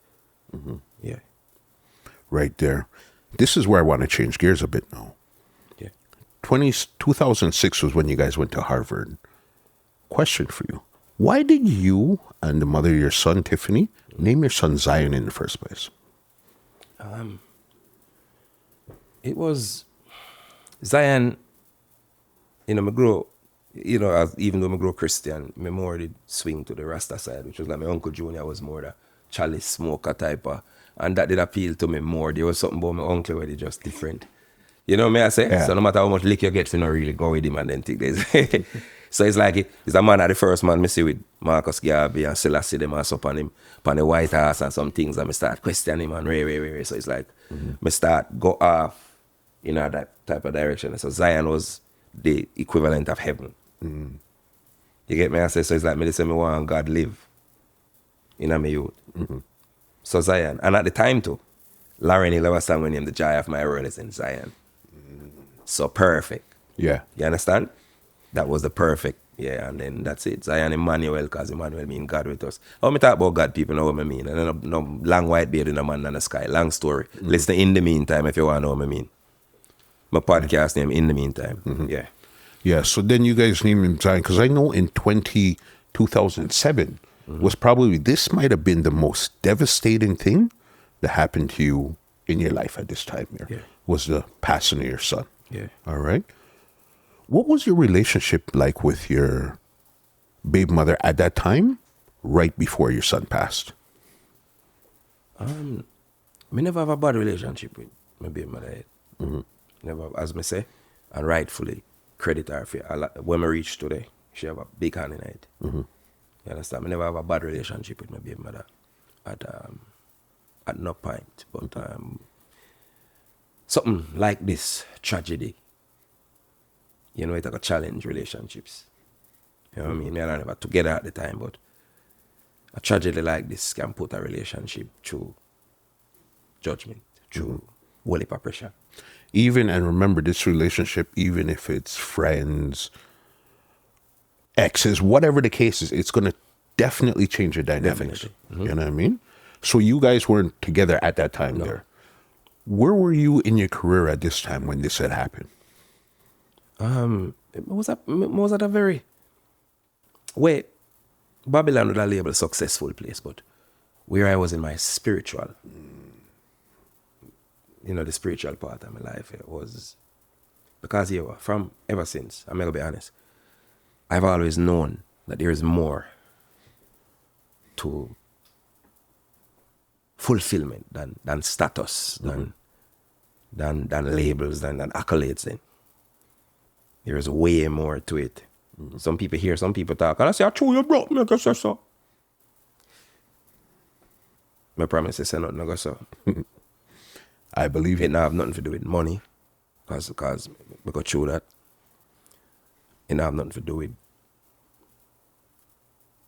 Yeah. Right there. This is where I want to change gears a bit now. Yeah. 2006 was when you guys went to Harvard. Question for you. Why did you and the mother of your son, Tiffany, name your son Zion in the first place? It was Zion, you know, I grow, you know, even though I grow Christian, I more did swing to the Rasta side, which was like my Uncle Junior was more the chalice smoker type of, and that did appeal to me more. There was something about my uncle where they just different. You know what I say? Yeah. So no matter how much lick you get, you not really go with him and then think this. So it's like, he's a man at the first man, I see with Marcus Garvey and Selassie, them ass up on him, on the White House and some things, and I start questioning him and ray. So it's like, I start go off in that type of direction. So Zion was the equivalent of heaven. You get me? I say, so it's like me say me want God live in my youth. So Zion. And at the time too, Lauren Hill was sang named The Joy of My World is in Zion. So perfect. Yeah. You understand? That was the perfect, yeah, and then that's it. Zion Emmanuel, because Emmanuel means God with us. How me talk about God, people know what I mean. And no long white beard in a man in the sky. Long story. Listen in the meantime if you want to know what I mean. My podcast name In the Meantime. Yeah. Yeah, so then you guys named him Zion, because I know in 2007 was probably, this might have been the most devastating thing that happened to you in your life at this time here, was the passing of your son. Yeah. All right. What was your relationship like with your baby mother at that time, right before your son passed? Me never have a bad relationship with my baby mother. Never, as me say, and rightfully credit her for when I reach today, she have a big hand in it. You understand? Me never have a bad relationship with my baby mother at no point. But something like this tragedy, you know, it's like a challenge relationships. You know what I mean? Me and her never together at the time, but a tragedy like this can put a relationship through judgment, through whole heap of pressure. Even, and remember, this relationship, even if it's friends, exes, whatever the case is, it's going to definitely change your dynamics. You know what I mean? So you guys weren't together at that time there. Where were you in your career at this time when this had happened? Was that a very, wait, Babylon would have labeled successful place, but where I was in my spiritual, the spiritual part of my life, it was, because from ever since, I'm going to be honest, I've always known that there is more to fulfillment than status, than labels, than accolades. Then there is way more to it. Some people hear, some people talk, and I say, I chew you broke, me go say so. My promise is say nothing, I go so. I believe It not have nothing to do with money, because we go through that. It not have nothing to do with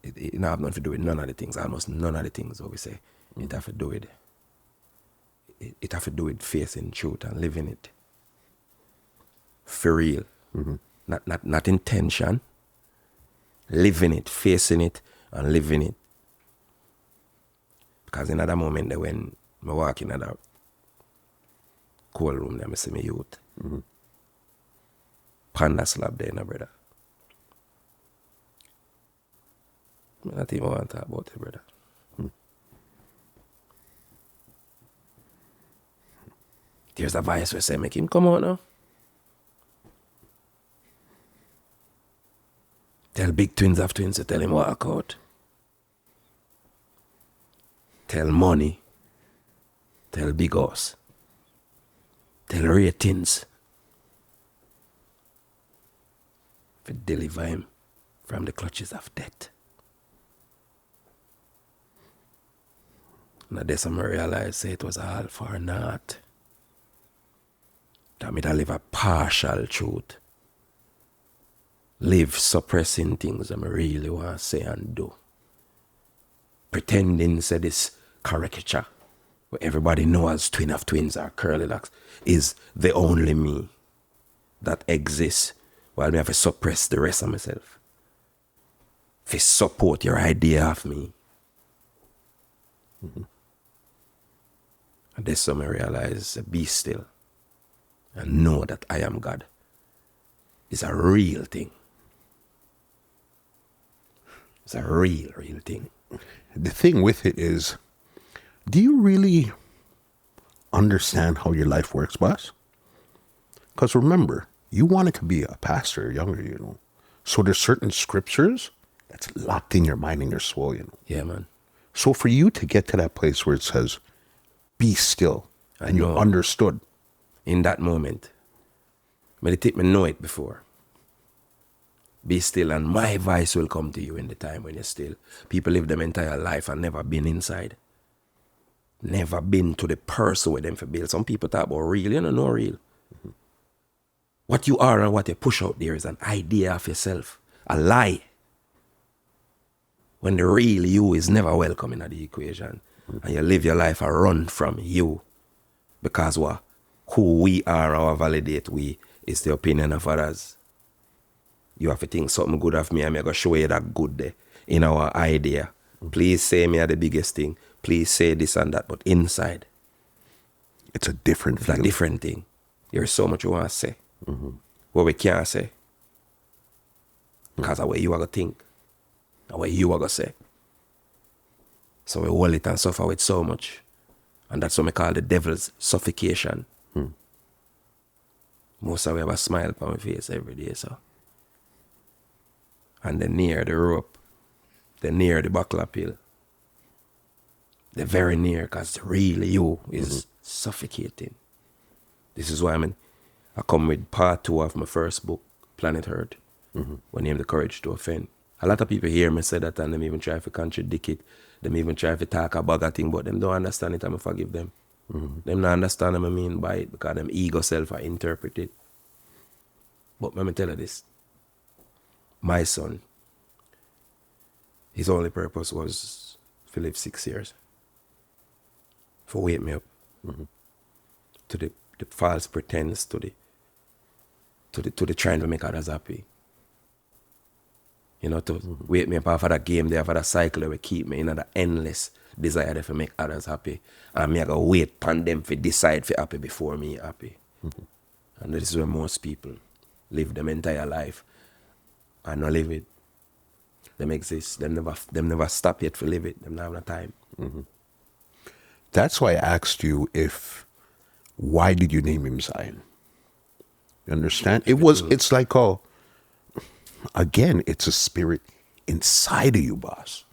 it not have nothing to do with none of the things, almost none of the things what we say. It have to do with it have to do with facing truth and living it. For real. Not intention. Living it, facing it, and living it. Because in that moment there, when I walk in that cold room there, I see my youth. Panda slab there, brother. I not even want to talk about it, brother. There's a voice where say, make him come out now. Tell big twins of twins to tell him walk out. Tell money. Tell big house. Tell ratings. To deliver him from the clutches of death. And that's when I realized say it was all for naught. That me to live a partial truth. Live suppressing things that I really want to say and do. Pretending say this caricature where everybody knows as twin of twins or curly locks is the only me that exists, while me have to suppress the rest of myself. To support your idea of me. And that's when I realize, be still and know that I am God. It's a real thing. It's a real thing. The thing with it is, do you really understand how your life works, boss? Because remember, you wanted to be a pastor younger, So there's certain scriptures that's locked in your mind and your soul, Yeah, man. So for you to get to that place where it says, be still, and you understood. In that moment, meditate, me know it before. Be still and my voice will come to you in the time when you're still. People live their entire life and never been inside. Never been to the person with them for build. Some people talk about real, you don't know real. What you are and what you push out there is an idea of yourself. A lie. When the real you is never welcome in the equation. And you live your life and run from you. Because what? Who we are, our validate we, is the opinion of others. You have to think something good of me and I'm going to show you that good there in our idea. Please say me are the biggest thing. Please say this and that. But inside, it's a different thing. It's a different thing. There's so much you want to say. What we can't say. Because of what you are going to think. And what you are going to say. So we hold it and suffer with so much. And that's what we call the devil's suffocation. Most of we have a smile on my face every day, so. And they're near the rope. They're near the buckle pill. They're very near because the real you is suffocating. This is why I come with part 2 of my first book, Planet Earth, when named The Courage to Offend. A lot of people hear me say that and them even try to contradict it. Them even try to talk about that thing, but them don't understand it and I forgive them. Them not understand what I mean by it because them ego self I interpret it. But let me tell you this. My son, his only purpose was to live 6 years. For wake me up. To the false pretense, to the trying to make others happy. To wake me up after that game there, after that cycle that will keep me in that endless desire to make others happy. And me I go wait upon them to decide for happy before me happy. And this is where most people live them entire life and not live it. Them exist. Them never stop yet for live it. Them not have no time. That's why I asked you why did you name him Zion? You understand? It's like, again, it's a spirit inside of you, boss.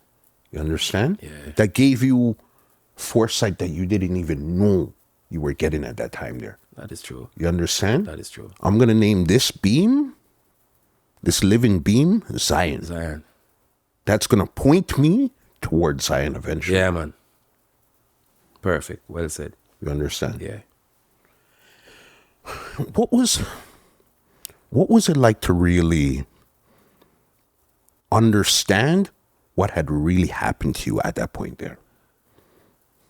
You understand? Yeah. That gave you foresight that you didn't even know you were getting at that time there. That is true. You understand? That is true. I'm going to name this beam, this living beam, Zion. Zion. That's going to point me towards Zion eventually. Yeah, man. Perfect. Well said. You understand? Yeah. What was it like to really understand what had really happened to you at that point there?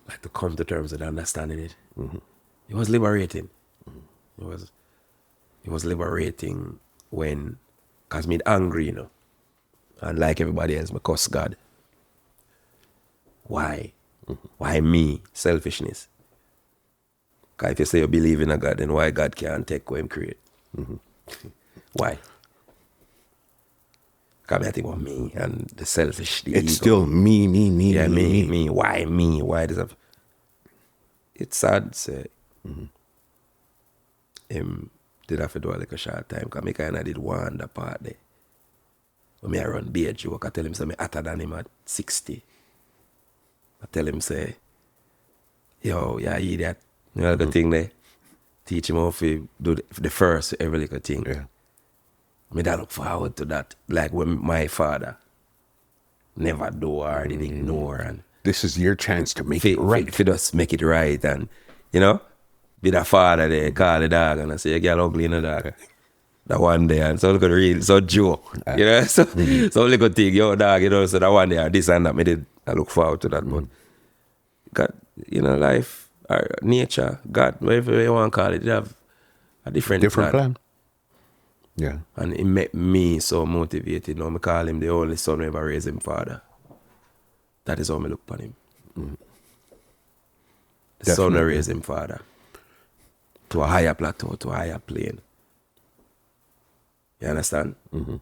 Like to come to terms with understanding it. It was liberating. It was liberating when, cause me angry, you know, and like everybody else, me cuss God. Why? Why me? Selfishness. Cause if you say you believe in a God, then why God can't take what Him create? Why? Cause I think about me and the selfish. The It's ego. still me. Yeah, me. Why me? Why does it? It's sad to say. Him did have to do like a short time because I kind of did one the part there. When I run beer joke, I tell him say me hotter than him at 60. I tell him say, yo, yeah, idiot. You know the thing there? Teach him how to do the first every little thing. Yeah. Me that look forward to that. Like when my father never do or did ignore and This is your chance to make it right. if you just make it right and, you know, be the father there, call the dog and I say, you get ugly in the dog. That one day and so look at real, so joke. You know, so little thing, yo dog, you know, so that one day this and that, I look forward to that. But God, you know, life, or nature, God, whatever you want to call it, you have a different plan. Yeah. And it made me so motivated. Now I call him the only son who ever raised him father. That is how I look upon him. The son who raised him father. To a higher plateau, to a higher plane. You understand?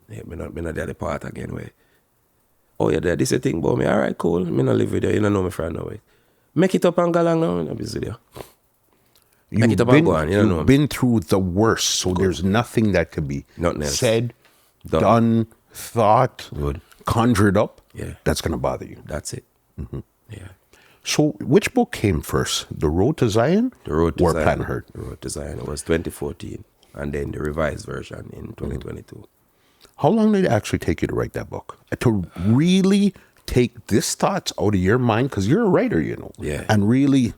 Yeah, me not the other part again where, oh yeah, this is a thing about me. All right, cool. Me not live with you. You don't know me from nowhere. Make it up and go along now. I'm busy with you. Make it up and go on. You don't know You've me. been through the worst, so there's nothing that could be Nothing else. said, done, thought, Good. conjured up. Yeah. That's going to bother you. That's it. Yeah. So which book came first? The Road to Zion The Road to or Zion. Panther? The Road to Zion. It was 2014. And then the revised version in 2022. How long did it actually take you to write that book? To really take this thoughts out of your mind, because you're a writer, you know, Yeah. and really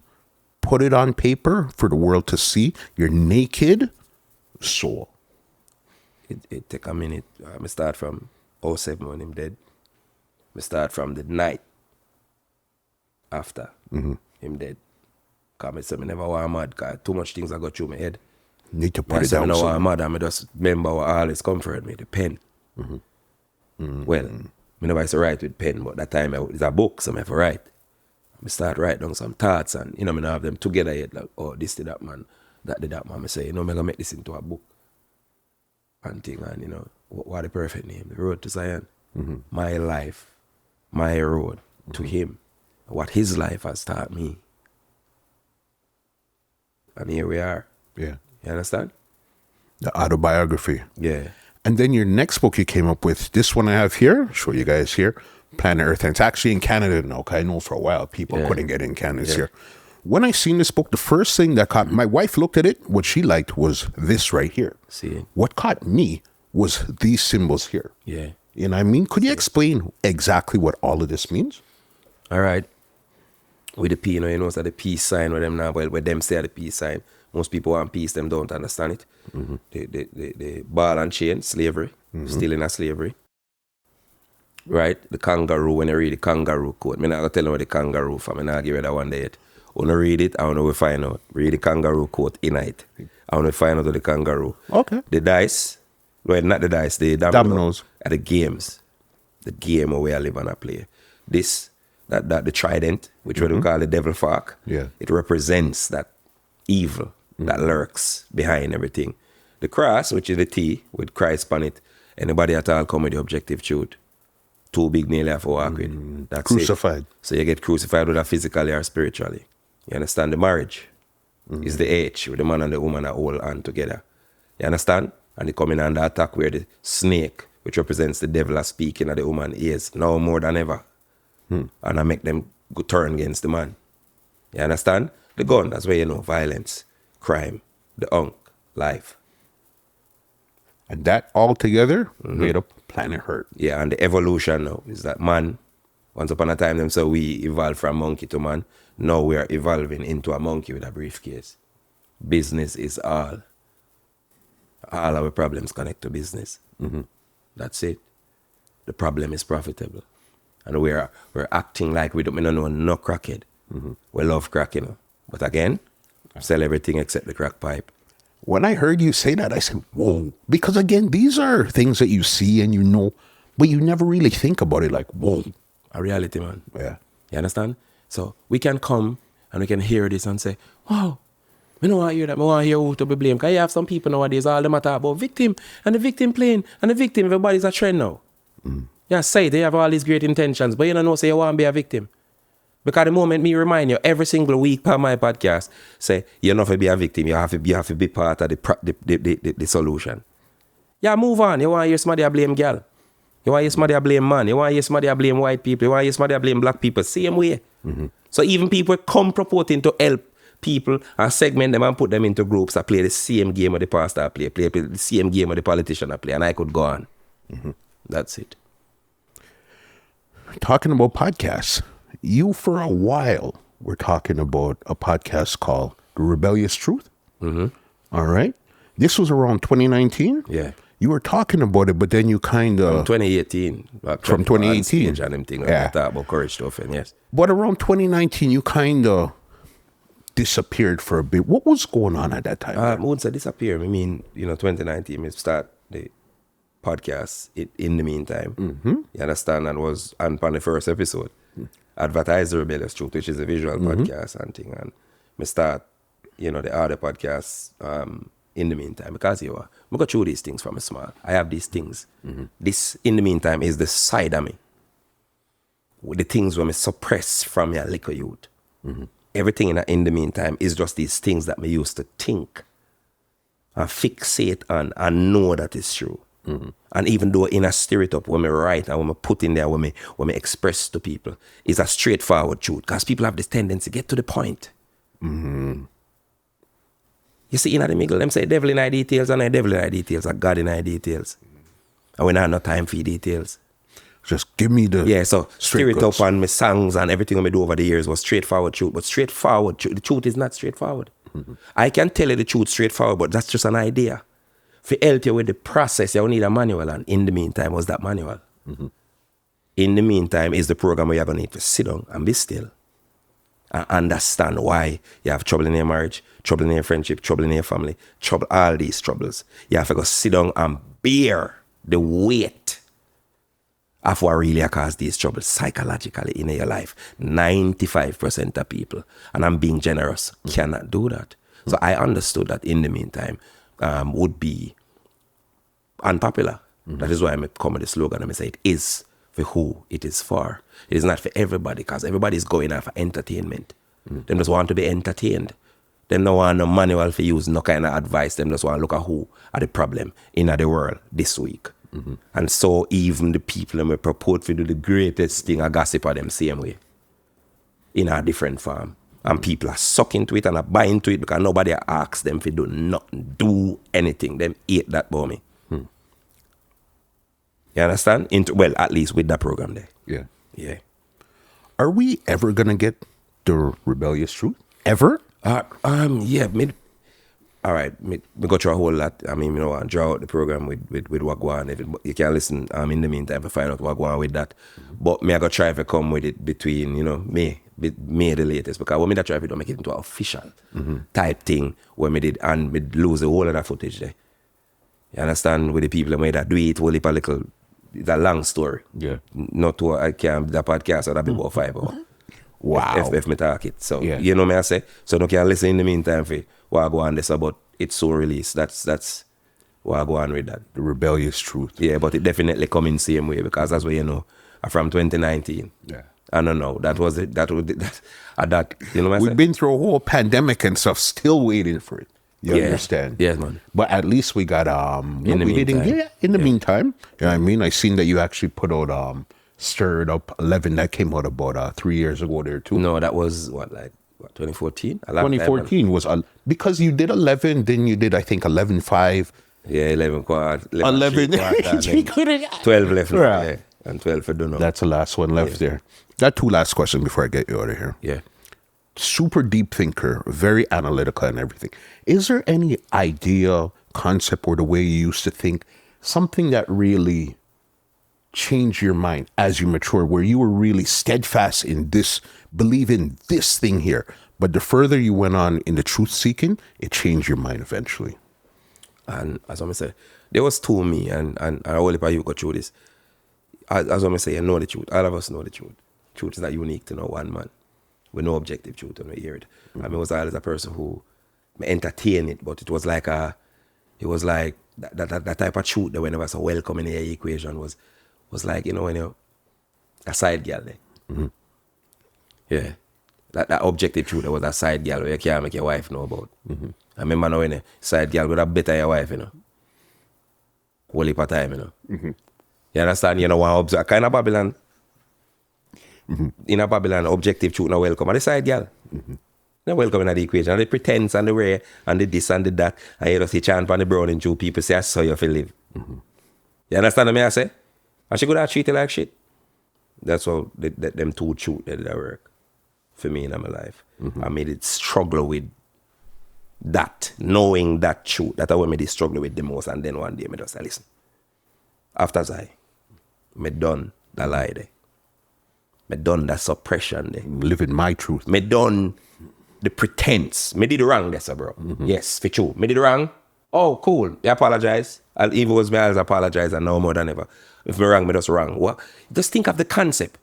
put it on paper for the world to see your naked soul. It take a minute. I start from 07 when him dead. I start from the night after him dead. Because I say I never want mad because too much things I go through my head. Need to I put it say I down. don't So, want mad and I just remember what always comforted me, the pen. Well, I never used to write with pen, but that time it's a book, so I have to write. I start write down some thoughts and, you know, I don't have them together yet. Like, oh, this did that, man. That did that, man. I say, you know, I'm going to make this into a book. And thing, and, you know, what the perfect name? The Road to Zion. My life, my road to him. What his life has taught me. And here we are. yeah, You understand? the autobiography. Yeah. And then your next book you came up with, this one I have here, show you guys here, Planet Earth. And it's actually in Canada now, 'cause I know for a while people Yeah. couldn't get in Canada Yeah. here. When I seen this book, the first thing that caught my wife looked at it, what she liked was this right here. See? What caught me was these symbols here. Yeah. You know what I mean? Could you explain exactly what all of this means? All right. With the P, you know that the peace sign with them now, well, where them say the peace sign. Most people want peace, them don't understand it. The ball and chain, slavery, still in a slavery. Right? The kangaroo, when you read the kangaroo quote, I'm not going to tell you what the kangaroo from, I'm not give you that one day yet. When you read it, I want to find out. Read the kangaroo quote in it. I want to find out the kangaroo. Okay. The dice, well, not the dice, the Dominoes. are the games. The game where we live and I play. This, that the trident, which we call the devil fork, Yeah. it represents that evil that lurks behind everything. The cross, which is the T with Christ on it, anybody at all come with the objective truth. too big nearly have to walk with. That's Crucified. it. So you get crucified whether physically or spiritually. You understand? The marriage is the H where the man and the woman are all on together. You understand? And they come in under attack where the snake, which represents the devil, are speaking at the woman's ears now more than ever. And I make them go turn against the man. You understand? The gun, that's where you know violence, crime, the life. And that all together made up Planet Hurt. Yeah, and the evolution now is that man, once upon a time, them say we evolved from monkey to man. Now we are evolving into a monkey with a briefcase. Business is all. All our problems connect to business. That's it. The problem is profitable. And we're acting like we don't know no crackhead. We love crack, you know. But again, sell everything except the crack pipe. When I heard you say that, I said, whoa. Because again, these are things that you see and you know, but you never really think about it like, whoa. A reality, man. Yeah. You understand? So we can come and we can hear this and say, wow, I don't want to hear that. I want to hear who to be blamed. Because you have some people nowadays, all them talk about victim and the victim playing and the victim, everybody's a trend now. Yeah, say they have all these great intentions, but you don't know, say you want to be a victim. Because the moment me remind you every single week per my podcast, say you're not to be a victim, you have to be part of the solution. Yeah, move on. You want to hear somebody blame girl. You want to hear somebody blame man. You want to hear somebody blame white people. You want to hear somebody blame black people. Same way. So even people come purporting to help people and segment them and put them into groups that play the same game of the pastor play the same game of the politician play, and I could go on. That's it. Talking about podcasts, you for a while were talking about a podcast called The Rebellious Truth. All right. This was around 2019. Yeah. You were talking about it, but then you kind of... 2018. From 2018. And them thing, yeah. Talk about courage stuff, and yes. But around 2019, you kind of disappeared for a bit. What was going on at that time? I wouldn't say disappear. I mean, 2019, we start the podcast in the meantime. You understand? And was on the first episode. Advertise The Rebellious Truth, which is a visual podcast and thing. And we start, the other podcasts in the meantime. Because, we go through these things from a small. I have these things. This, in the meantime, is the side of me. With the things when I suppress from your little youth. Everything in the meantime is just these things that I used to think and fixate on and know that it's true. And even though in a stir it up, when I write and when I put in there, when I express to people, it's a straightforward truth. Because people have this tendency to get to the point. You see, in the middle, them say devil in our details and I devil in our details, or God in our details. And we don't have no time for details. Just give me the... Yeah, so stir it up on my songs and everything I do over the years was straightforward truth. But straightforward, the truth is not straightforward. I can tell you the truth straightforward, but that's just an idea. For help you with the process, you need a manual, and in the meantime was that manual. In the meantime is the program where you're going to need to sit down and be still and understand why you have trouble in your marriage, trouble in your friendship, trouble in your family, trouble, all these troubles. You have to go sit down and bear the weight of what really caused these troubles psychologically in your life. 95% of people, and I'm being generous, cannot do that. So I understood that in the meantime would be unpopular. That is why I come with the slogan and I say it is for who it is for. It is not for everybody, because everybody is going out for entertainment. Them just want to be entertained. Them don't want no manual for use, no kind of advice. Them just want to look at who are the problem in the world this week. And so even the people that may purport to do the greatest thing, a gossip of them same way. In a different form. And people are sucking to it and are buying to it because nobody asks them to do nothing, do anything. Them hate that about me. You understand? Well, at least with that program there. Yeah. Yeah. Are we ever going to get The Rebellious Truth? Ever? Yeah. All right, me go through a whole lot. I mean, draw out the program with Wagwan. You can listen in the meantime to find out Wagwan with that. But me I go try to come with it between, me the latest. Because when me that try to make it into an official type thing where me did, and me lose the whole of that footage there. You understand? With the people that made that do it, whole heap of little, it's a long story. Yeah. Not to, I can't, the podcast would have been about 5 hours. Wow. If me talk it. So, yeah. You know me I say? So you can listen in the meantime for what I go on this about it's so released. That's what I go on with that. The Rebellious Truth. Yeah, but it definitely come in same way because that's where are from 2019. Yeah. I don't know. That was it. That you know what I'm We've saying? been through a whole pandemic and stuff, still waiting for it. You understand? Yes, man. But at least we got In the meantime. in the meantime. You know what I mean? I seen that you actually put out Stirred Up 11 that came out about 3 years ago there too. No, that was what 2014? 2014 was because you did 11, then you did I think 11.5. Yeah, 11 quad. 11. 12 left. Right. Yeah. And 12 for Dunno. That's the last one left there. Got two last questions before I get you out of here. Yeah. Super deep thinker, very analytical and everything. Is there any idea, concept, or the way you used to think, something that really changed your mind as you mature, where you were really steadfast in this, believe in this thing here, but the further you went on in the truth seeking, it changed your mind eventually? And as I say, there was two me, and I only by you go through this. As I say, you know the truth. All of us know the truth. Truth is not unique to no one man. With no objective truth when we hear it. I mean, I was always a person who entertained it, but it was like that type of truth that whenever so welcome in the equation was like, you know, when you a side girl there. Mm-hmm. Yeah. That objective truth that was a side girl where you can't make your wife know about. Mm-hmm. I remember now when a side girl would have better your wife, you know. Whole heap of time, you know. Mm-hmm. You understand? You know, one observe kind of Babylon. Mm-hmm. In a Babylon, objective truth, no welcome. And the side girl. Mm-hmm. No welcome in the equation. And the pretense and the rare and the this and the that. And you just see chant on the brown and Jew people say, I saw you feel live. Mm-hmm. You understand what I say? And she could have treated like shit. That's how them two truth that work for me in my life. Mm-hmm. I made it struggle with that, knowing that truth. That's what I made it struggle with the most. And then one day I just say, listen. After I done that lie there. I done that suppression there. Living my truth. I done the pretense. I did wrong there, sir, bro. Mm-hmm. Yes, for true. I did wrong. Oh, cool. I apologize. I'll even was me, I'll apologize and now more than ever. If me wrong, me just wrong. What? Just think of the concept.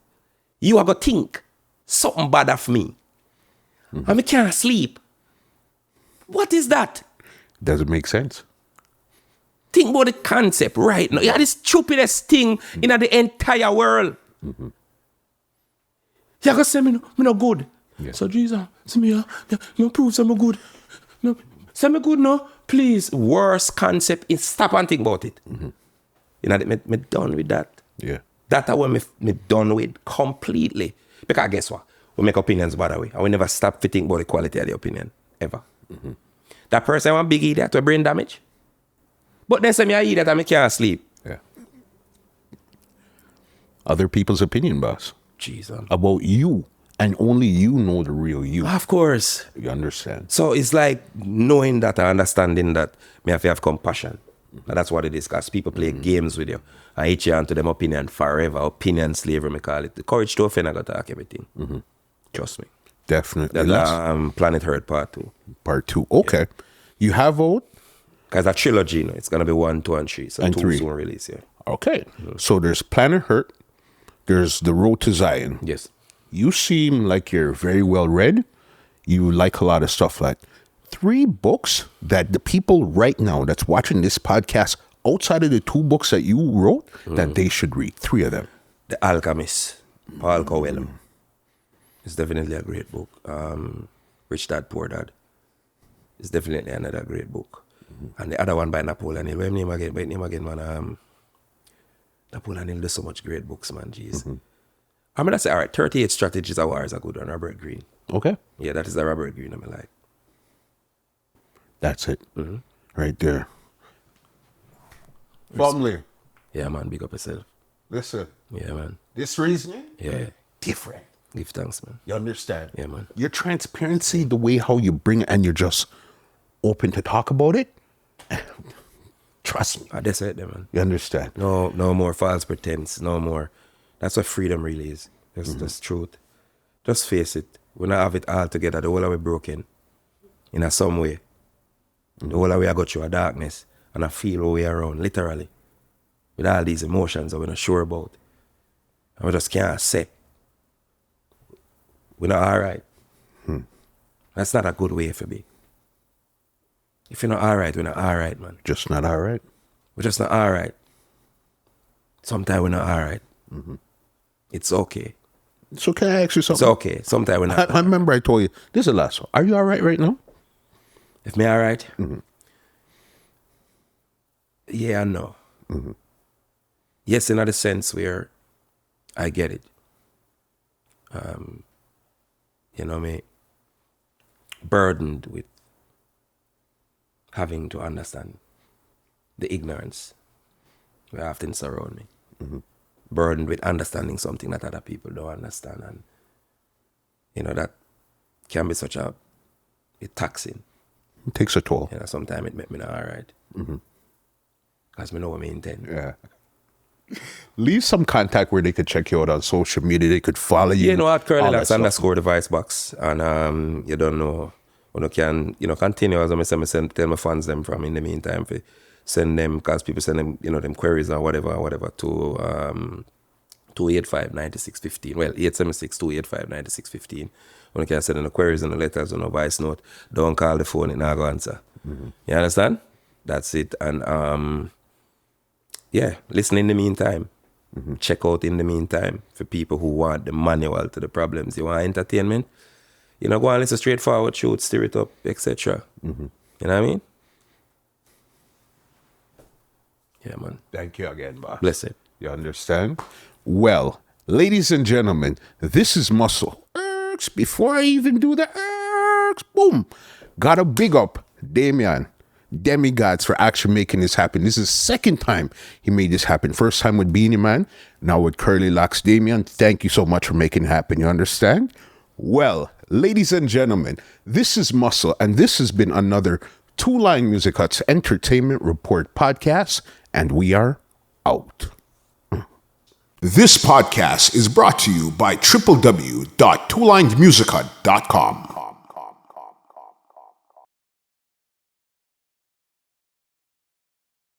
You are going to think something bad of me. Mm-hmm. And I can't sleep. What is that? Doesn't make sense. Think about the concept right now. You are the stupidest thing in the entire world. Mm-hmm. You're going to say me no good. Yeah. So Jesus, see me, you prove say me good. No, say me good no, please. Worst concept is stop and think about it. Mm-hmm. You know, me done with that. Yeah. That's what me done with completely. Because guess what? We make opinions by the way. And we never stop to think about the quality of the opinion. Ever. Mm-hmm. That person want big idiot with brain damage. But then say me a idiot and me can't sleep. Yeah. Other people's opinion, boss. Jesus. About you. And only you know the real you. Of course. You understand? So it's like knowing that and understanding that me have to have compassion. And that's what it is, because people play games with you and hit you onto them opinion forever. Opinion slavery, me call it. The courage to offend, I got to talk everything. Trust me. Definitely. That Planet Hurt Part 2. Part 2. Okay. You have out? Because a trilogy, you know, it's going to be 1, 2, and 3. So And 2 3. soon release, yeah. Okay. So there's Planet Hurt. There's The Road to Zion. Yes. You seem like you're very well read. You like a lot of stuff. Like 3 books that the people right now that's watching this podcast, outside of the 2 books that you wrote, that they should read. 3 of them. The Alchemist, Paul Coelho. It's definitely a great book. Rich Dad, Poor Dad. It's definitely another great book. And the other one by Napoleon Hill. What's his name again, man? Napoleon Hill does so much great books, man. Jeez. I'm going to say, all right, 38 Strategies of War is a good one. Robert Greene. Okay. Yeah, that is the Robert Greene I like. That's it. Right there. Family. Yeah, man. Big up yourself. Listen. Yeah, man. This reasoning? Yeah. Different. Give thanks, man. You understand? Yeah, man. Your transparency, the way how you bring it and you're just open to talk about it. Trust me. That's it, man. You understand? No more false pretense. No more. That's what freedom really is. That's truth. Just face it. We not have it all together. The whole of we broken in some way. The whole of we I go through a darkness and I feel our way around, literally. With all these emotions that we're not sure about. And we just can't accept. We're not all right. That's not a good way for me. If you're not all right, we're not all right, man. Just not all right. We're just not all right. Sometimes we're not all right. It's okay. So can I ask you It's something? okay. Sometimes we're not. I remember I told you, this is the last one. Are you all right now? If me all right? Yeah and no. Yes, in a sense where I get it. You know me, burdened with having to understand the ignorance that often surround me. Burdened with understanding something that other people don't understand. And, you know, that can be such a taxing. It takes a toll. You know, sometimes it make me not all right. Because me know what I intend. Yeah. Leave some contact where they could check you out on social media. They could follow you. You know what, all that CURLY stuff. _ the Voice Boxx. And you don't know, you can, continue as I say, tell my fans them from in the meantime, for send them, because people send them, them queries or whatever, to 285-9615. Well, 876-285-9615. When you can send them the queries and the letters on a voice note, don't call the phone, it not go answer. You understand? That's it. And yeah, listen in the meantime. Check out in the meantime for people who want the manual to the problems. You want entertainment? Go and listen straightforward, shoot, stir it up, etc. You know what I mean? Yeah, man. Thank you again, boss. Bless it. You understand? Well, ladies and gentlemen, this is Muscle. Before I even do the boom, gotta big up Damian, Demigods, for actually making this happen. This is the second time he made this happen. First time with Beanie Man, now with CURLY LOXX. Damian, thank you so much for making it happen. You understand? Well, ladies and gentlemen, this is Muscle, and this has been another Two Line Music Hut's Entertainment Report podcast, and we are out. This podcast is brought to you by www.twolinedmusichut.com.